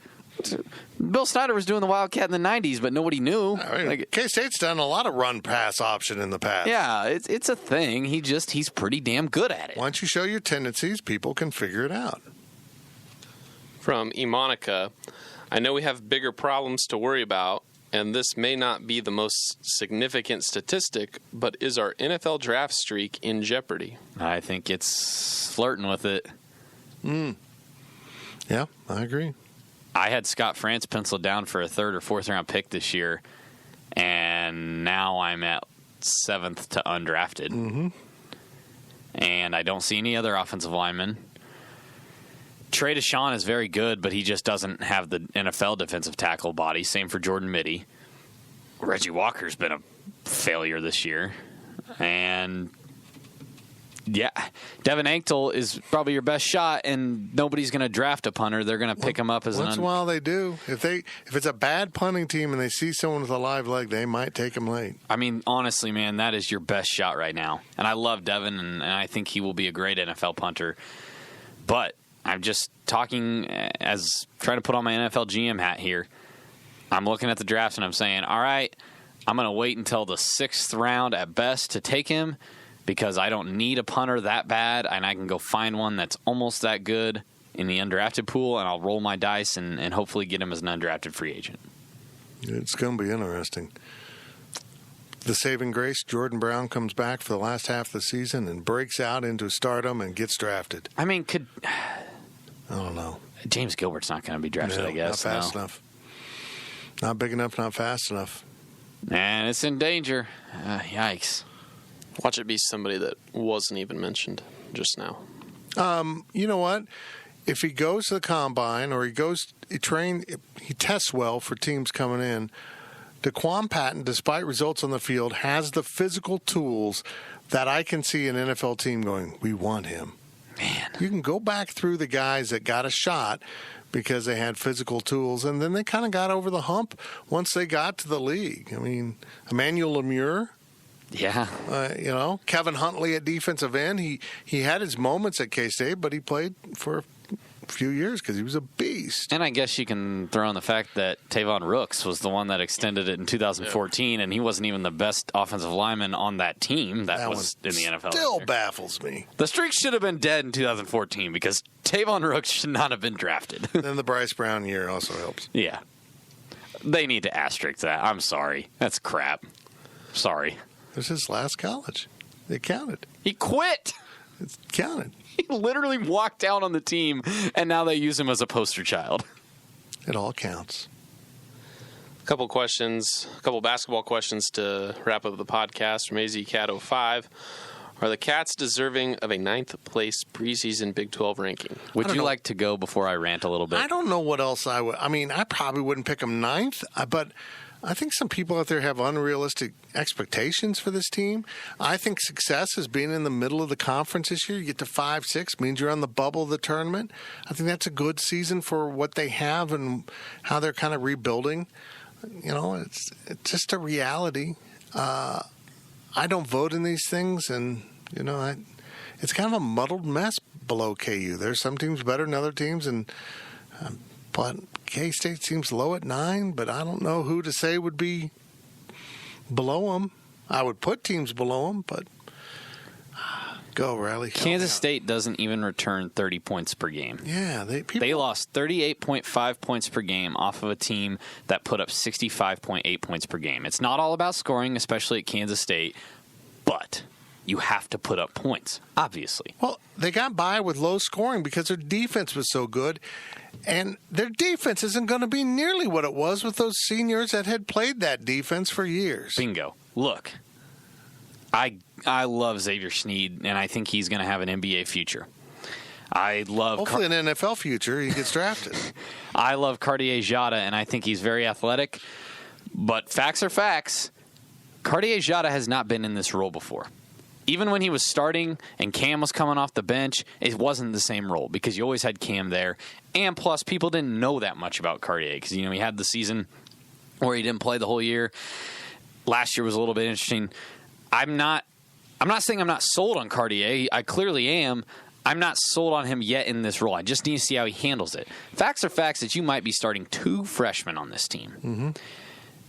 Bill Snyder was doing the Wildcat in the 90s, but nobody knew. K-State's done a lot of run-pass option in the past. Yeah, it's a thing. He's pretty damn good at it. Once you show your tendencies, people can figure it out. From Emonica, I know we have bigger problems to worry about, and this may not be the most significant statistic, but is our NFL draft streak in jeopardy? I think it's flirting with it. Yeah, I agree. I had Scott France penciled down for a 3rd or 4th round pick this year, and now I'm at 7th to undrafted. Mm-hmm. And I don't see any other offensive linemen. Trey Deshawn is very good, but he just doesn't have the NFL defensive tackle body. Same for Jordan Middie. Reggie Walker's been a failure this year. And, yeah, Devin Anctil is probably your best shot, and nobody's going to draft a punter. They're going to pick him up as once in a while they do. If it's a bad punting team and they see someone with a live leg, they might take him late. I mean, honestly, man, that is your best shot right now. And I love Devin, and I think he will be a great NFL punter. But I'm just talking as trying to put on my NFL GM hat here. I'm looking at the draft and I'm saying, all right, I'm going to wait until the 6th round at best to take him because I don't need a punter that bad, and I can go find one that's almost that good in the undrafted pool, and I'll roll my dice and hopefully get him as an undrafted free agent. It's going to be interesting. The saving grace, Jordan Brown comes back for the last half of the season and breaks out into stardom and gets drafted. I mean, I don't know. James Gilbert's not going to be drafted, I guess. Not fast enough. Not big enough, not fast enough. And it's in danger. Yikes. Watch it be somebody that wasn't even mentioned just now. You know what? If he goes to the combine or he tests well for teams coming in, DeQuan Patton, despite results on the field, has the physical tools that I can see an NFL team going, we want him. Man. You can go back through the guys that got a shot because they had physical tools, and then they kind of got over the hump once they got to the league. I mean, Emmanuel Lemure. Yeah. Kevin Huntley at defensive end. He had his moments at K-State, but he played for a few years because he was a beast. And I guess you can throw in the fact that Tavon Rooks was the one that extended it in 2014, and he wasn't even the best offensive lineman on that team that was in the NFL. Still baffles me. The streak should have been dead in 2014 because Tavon Rooks should not have been drafted. Then the Bryce Brown year also helps. Yeah. They need to asterisk that. I'm sorry. That's crap. Sorry. It was his last college. It counted. He quit. It counted. He literally walked out on the team, and now they use him as a poster child. It all counts. A couple basketball questions to wrap up the podcast from AZCat05. Are the Cats deserving of a 9th place preseason Big 12 ranking? Would you like to go before I rant a little bit? I don't know what else I would. I mean, I probably wouldn't pick them 9th, but I think some people out there have unrealistic expectations for this team. I think success is being in the middle of the conference this year. You get to 5-6, means you're on the bubble of the tournament. I think that's a good season for what they have and how they're kind of rebuilding. It's just a reality. I don't vote in these things, and, it's kind of a muddled mess below KU. There's some teams better than other teams, but K-State seems low at 9, but I don't know who to say would be below them. I would put teams below them, but go, Riley. Kansas State doesn't even return 30 points per game. Yeah. They lost 38.5 points per game off of a team that put up 65.8 points per game. It's not all about scoring, especially at Kansas State, but you have to put up points, obviously. Well, they got by with low scoring because their defense was so good. And their defense isn't going to be nearly what it was with those seniors that had played that defense for years. Bingo. Look, I love Xavier Sneed, and I think he's going to have an NBA future. I love hopefully an NFL future. He gets drafted. I love Cartier-Jada, and I think he's very athletic. But facts are facts. Cartier-Jada has not been in this role before. Even when he was starting and Cam was coming off the bench, it wasn't the same role because you always had Cam there. And plus, people didn't know that much about Cartier because, he had the season where he didn't play the whole year. Last year was a little bit interesting. I'm not saying I'm not sold on Cartier. I clearly am. I'm not sold on him yet in this role. I just need to see how he handles it. Facts are facts that you might be starting 2 freshmen on this team. Mm-hmm.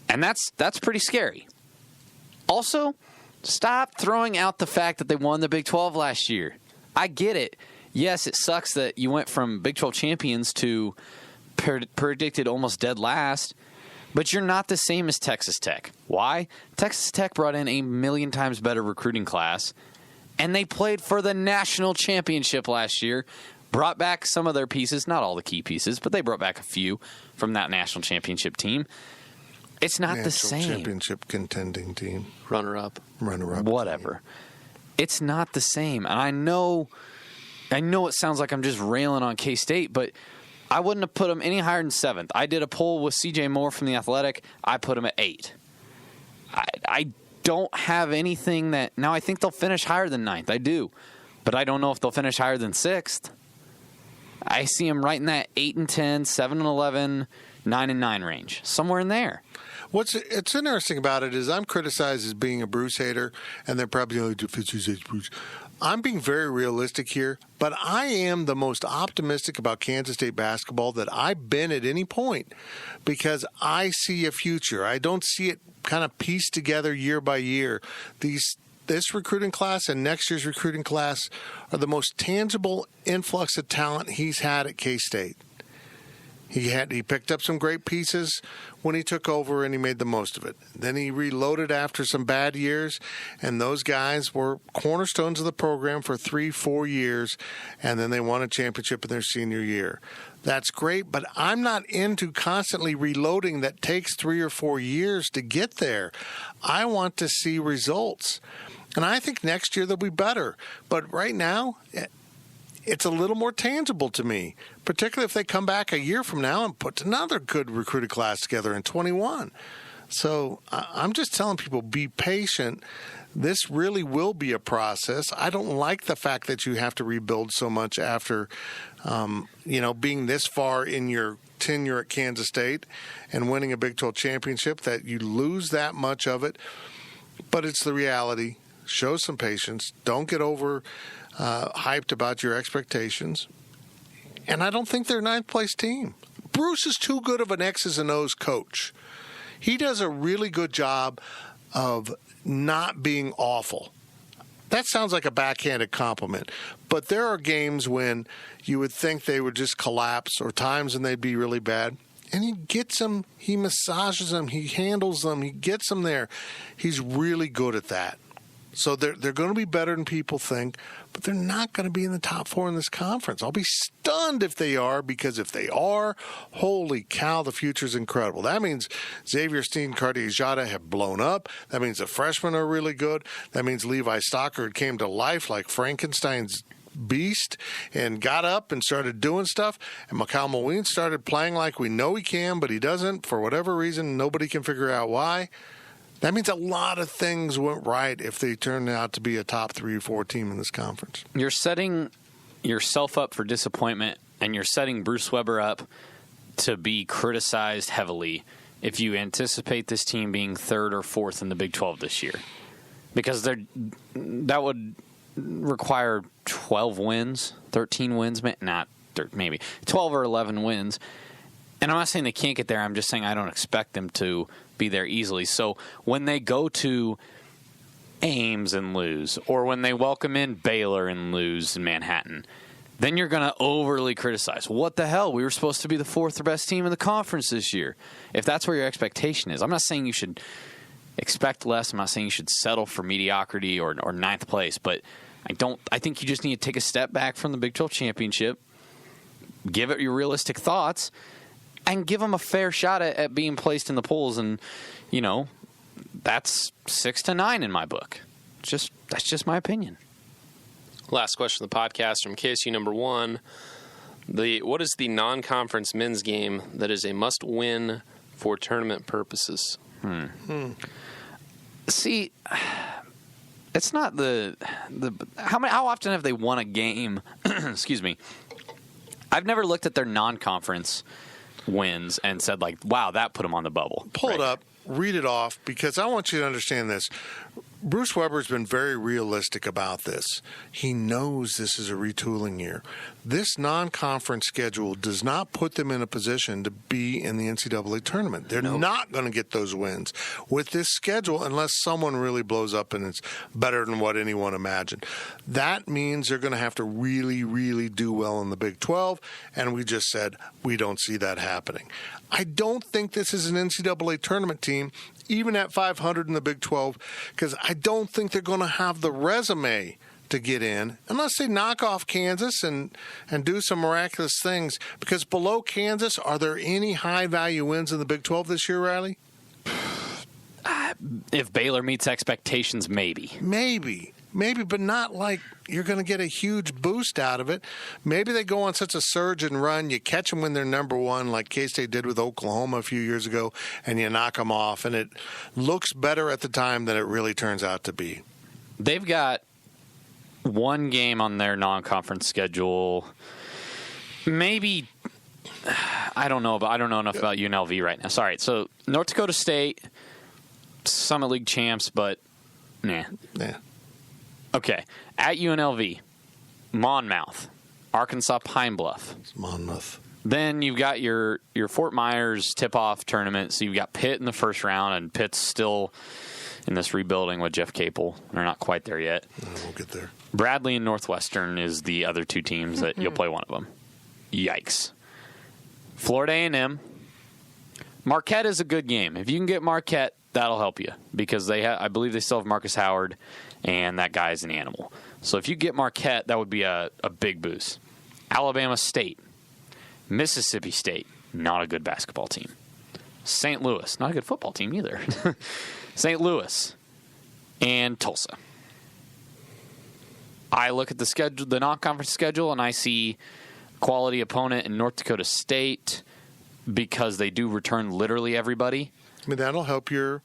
And that's pretty scary. Also, stop throwing out the fact that they won the Big 12 last year. I get it. Yes, it sucks that you went from Big 12 champions to predicted almost dead last, but you're not the same as Texas Tech. Why? Texas Tech brought in a million times better recruiting class, and they played for the national championship last year, brought back some of their pieces, not all the key pieces, but they brought back a few from that national championship team. It's not the same. Championship contending team. Runner-up. Whatever. It's not the same. And I know it sounds like I'm just railing on K-State, but I wouldn't have put them any higher than 7th. I did a poll with CJ Moore from The Athletic. I put them at 8. I don't have anything that... Now, I think they'll finish higher than 9th. I do. But I don't know if they'll finish higher than 6th. I see them right in that 8 and 10, 7 and 11, 9 and 9 range. Somewhere in there. What's interesting about it is I'm criticized as being a Bruce hater, and they're probably only Bruce. I'm being very realistic here, but I am the most optimistic about Kansas State basketball that I've been at any point because I see a future. I don't see it kind of pieced together year by year. This recruiting class and next year's recruiting class are the most tangible influx of talent he's had at K-State. He picked up some great pieces when he took over, and he made the most of it. Then he reloaded after some bad years, and those guys were cornerstones of the program for 3-4 years, and then they won a championship in their senior year. That's great, but I'm not into constantly reloading that takes 3 or 4 years to get there. I want to see results, and I think next year they'll be better. But right now, it's a little more tangible to me, particularly if they come back a year from now and put another good recruiting class together in 21. So I'm just telling people, be patient. This really will be a process. I don't like the fact that you have to rebuild so much after, being this far in your tenure at Kansas State and winning a Big 12 championship, that you lose that much of it. But it's the reality. Show some patience. Don't get over hyped about your expectations. And I don't think they're a 9th place team. Bruce is too good of an X's and O's coach. He does a really good job of not being awful. That sounds like a backhanded compliment, but there are games when you would think they would just collapse, or times when they'd be really bad. And he gets them, he massages them, he handles them, he gets them there. He's really good at that. So they're going to be better than people think, but they're not going to be in the top 4 in this conference. I'll be stunned if they are, because if they are, holy cow, the future's incredible. That means Xavier Sneed and Cartier-Jada have blown up. That means the freshmen are really good. That means Levi Stockard came to life like Frankenstein's beast and got up and started doing stuff. And Mikal Moline started playing like we know he can, but he doesn't. For whatever reason, nobody can figure out why. That means a lot of things went right if they turned out to be a top 3 or 4 team in this conference. You're setting yourself up for disappointment, and you're setting Bruce Weber up to be criticized heavily if you anticipate this team being 3rd or 4th in the Big 12 this year. Because that would require 12 wins, 13 wins, maybe 12 or 11 wins. And I'm not saying they can't get there. I'm just saying I don't expect them to be there easily. So when they go to Ames and lose, or when they welcome in Baylor and lose in Manhattan, then you're going to overly criticize. What the hell? We were supposed to be the 4th best team in the conference this year. If that's where your expectation is. I'm not saying you should expect less. I'm not saying you should settle for mediocrity or ninth place, but I think you just need to take a step back from the Big 12 championship, give it your realistic thoughts, and give them a fair shot at being placed in the polls. And, that's 6 to 9 in my book. That's just my opinion. Last question of the podcast from KSU number 1. What is the non-conference men's game that is a must-win for tournament purposes? See, it's not the how often have they won a game? Excuse me. I've never looked at their non-conference wins and said, like, wow, that put them on the bubble. Pull it up, read it off, because I want you to understand this. Bruce Weber's been very realistic about this. He knows this is a retooling year. This non-conference schedule does not put them in a position to be in the NCAA tournament. They're not going to get those wins with this schedule unless someone really blows up and it's better than what anyone imagined. That means they're going to have to really, really do well in the Big 12, and we just said we don't see that happening. I don't think this is an NCAA tournament team, even at 500 in the Big 12, because I don't think they're going to have the resume to get in unless they knock off Kansas and do some miraculous things. Because below Kansas, are there any high-value wins in the Big 12 this year, Riley? If Baylor meets expectations, maybe. Maybe, but not like you're going to get a huge boost out of it. Maybe they go on such a surge and run, you catch them when they're number one, like K-State did with Oklahoma a few years ago, and you knock them off, and it looks better at the time than it really turns out to be. They've got one game on their non-conference schedule. Maybe, I don't know enough about UNLV right now. Sorry. So North Dakota State, Summit League champs, but nah. Okay. At UNLV, Monmouth, Arkansas Pine Bluff. It's Monmouth. Then you've got your Fort Myers tip-off tournament. So you've got Pitt in the first round, and Pitt's still in this rebuilding with Jeff Capel. They're not quite there yet. We'll get there. Bradley and Northwestern is the other two teams that you'll play one of them. Yikes. Florida A&M. Marquette is a good game. If you can get Marquette, that'll help you because I believe they still have Marcus Howard, and that guy's an animal. So if you get Marquette, that would be a big boost. Alabama State. Mississippi State, not a good basketball team. St. Louis, not a good football team either. St. Louis and Tulsa. I look at the schedule, the non-conference schedule, and I see quality opponent in North Dakota State because they do return literally everybody. I mean, that'll help your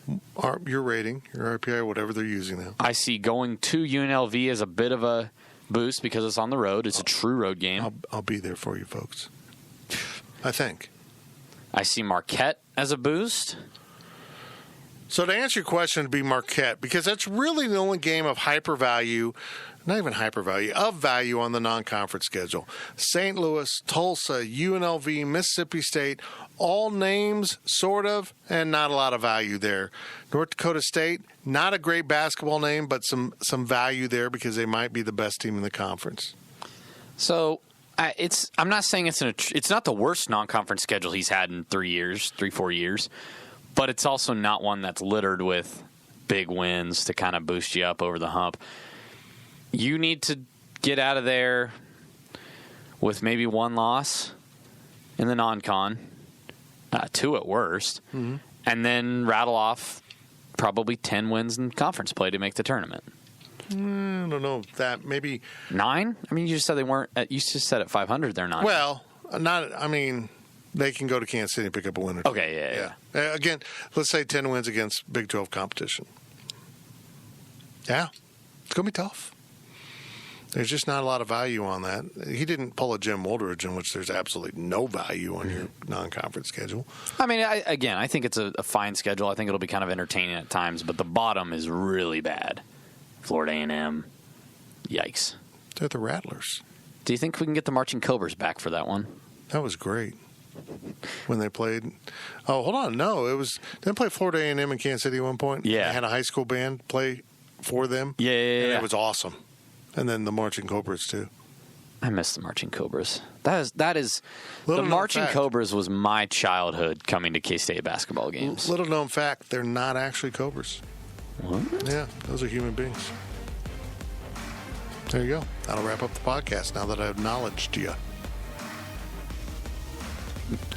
rating, your RPI, whatever they're using now. I see going to UNLV as a bit of a boost because it's on the road. It's a true road game. I'll be there for you folks. I think. I see Marquette as a boost. So to answer your question, it'd be Marquette, because that's really the only game of hyper value, not even hyper value, of value on the non-conference schedule. St. Louis, Tulsa, UNLV, Mississippi State, all names, sort of, and not a lot of value there. North Dakota State, not a great basketball name, but some value there because they might be the best team in the conference. So I'm not saying it's not the worst non-conference schedule he's had in 3-4 years. But it's also not one that's littered with big wins to kind of boost you up over the hump. You need to get out of there with maybe one loss in the non-con, 2 at worst, and then rattle off probably 10 wins in conference play to make the tournament. I don't know that maybe 9. I mean, you just said they weren't. You just said at 500 they're not. Well, not. I mean. They can go to Kansas City and pick up a win or two. Okay, yeah. Again, let's say 10 wins against Big 12 competition. Yeah, it's going to be tough. There's just not a lot of value on that. He didn't pull a Jim Woldridge, in which there's absolutely no value on your non-conference schedule. I mean, I think it's a fine schedule. I think it'll be kind of entertaining at times, but the bottom is really bad. Florida A&M, yikes. They're the Rattlers. Do you think we can get the Marching Cobras back for that one? That was great. When they played, hold on, no, it was. Didn't they play Florida A&M in Kansas City at one point? Yeah, they had a high school band play for them. Yeah. It was awesome, and then the Marching Cobras too. I miss the Marching Cobras. That is the Little known Marching fact. Cobras was my childhood coming to K-State basketball games. Little known fact, they're not actually cobras. What? Yeah, those are human beings. There you go. That'll wrap up the podcast now that I've acknowledged you.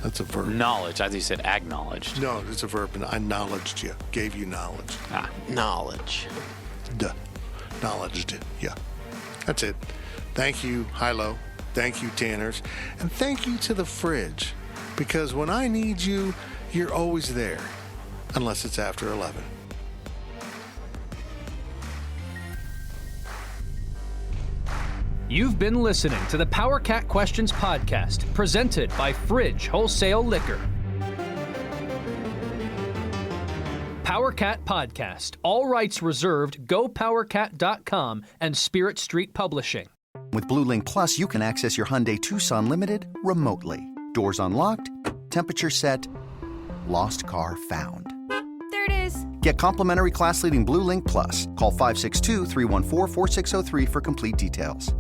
That's a verb. Knowledge. I thought you said acknowledged. No, it's a verb, and I acknowledged you. Gave you knowledge. Knowledge. Duh. Acknowledged you. That's it. Thank you, Hilo. Thank you, Tanners. And thank you to the fridge. Because when I need you, you're always there. Unless it's after 11. You've been listening to the Power Cat Questions podcast, presented by Fridge Wholesale Liquor. Power Cat Podcast. All rights reserved. GoPowerCat.com and Spirit Street Publishing. With Blue Link Plus, you can access your Hyundai Tucson Limited remotely. Doors unlocked, temperature set, lost car found. There it is. Get complimentary class-leading Blue Link Plus. Call 562-314-4603 for complete details.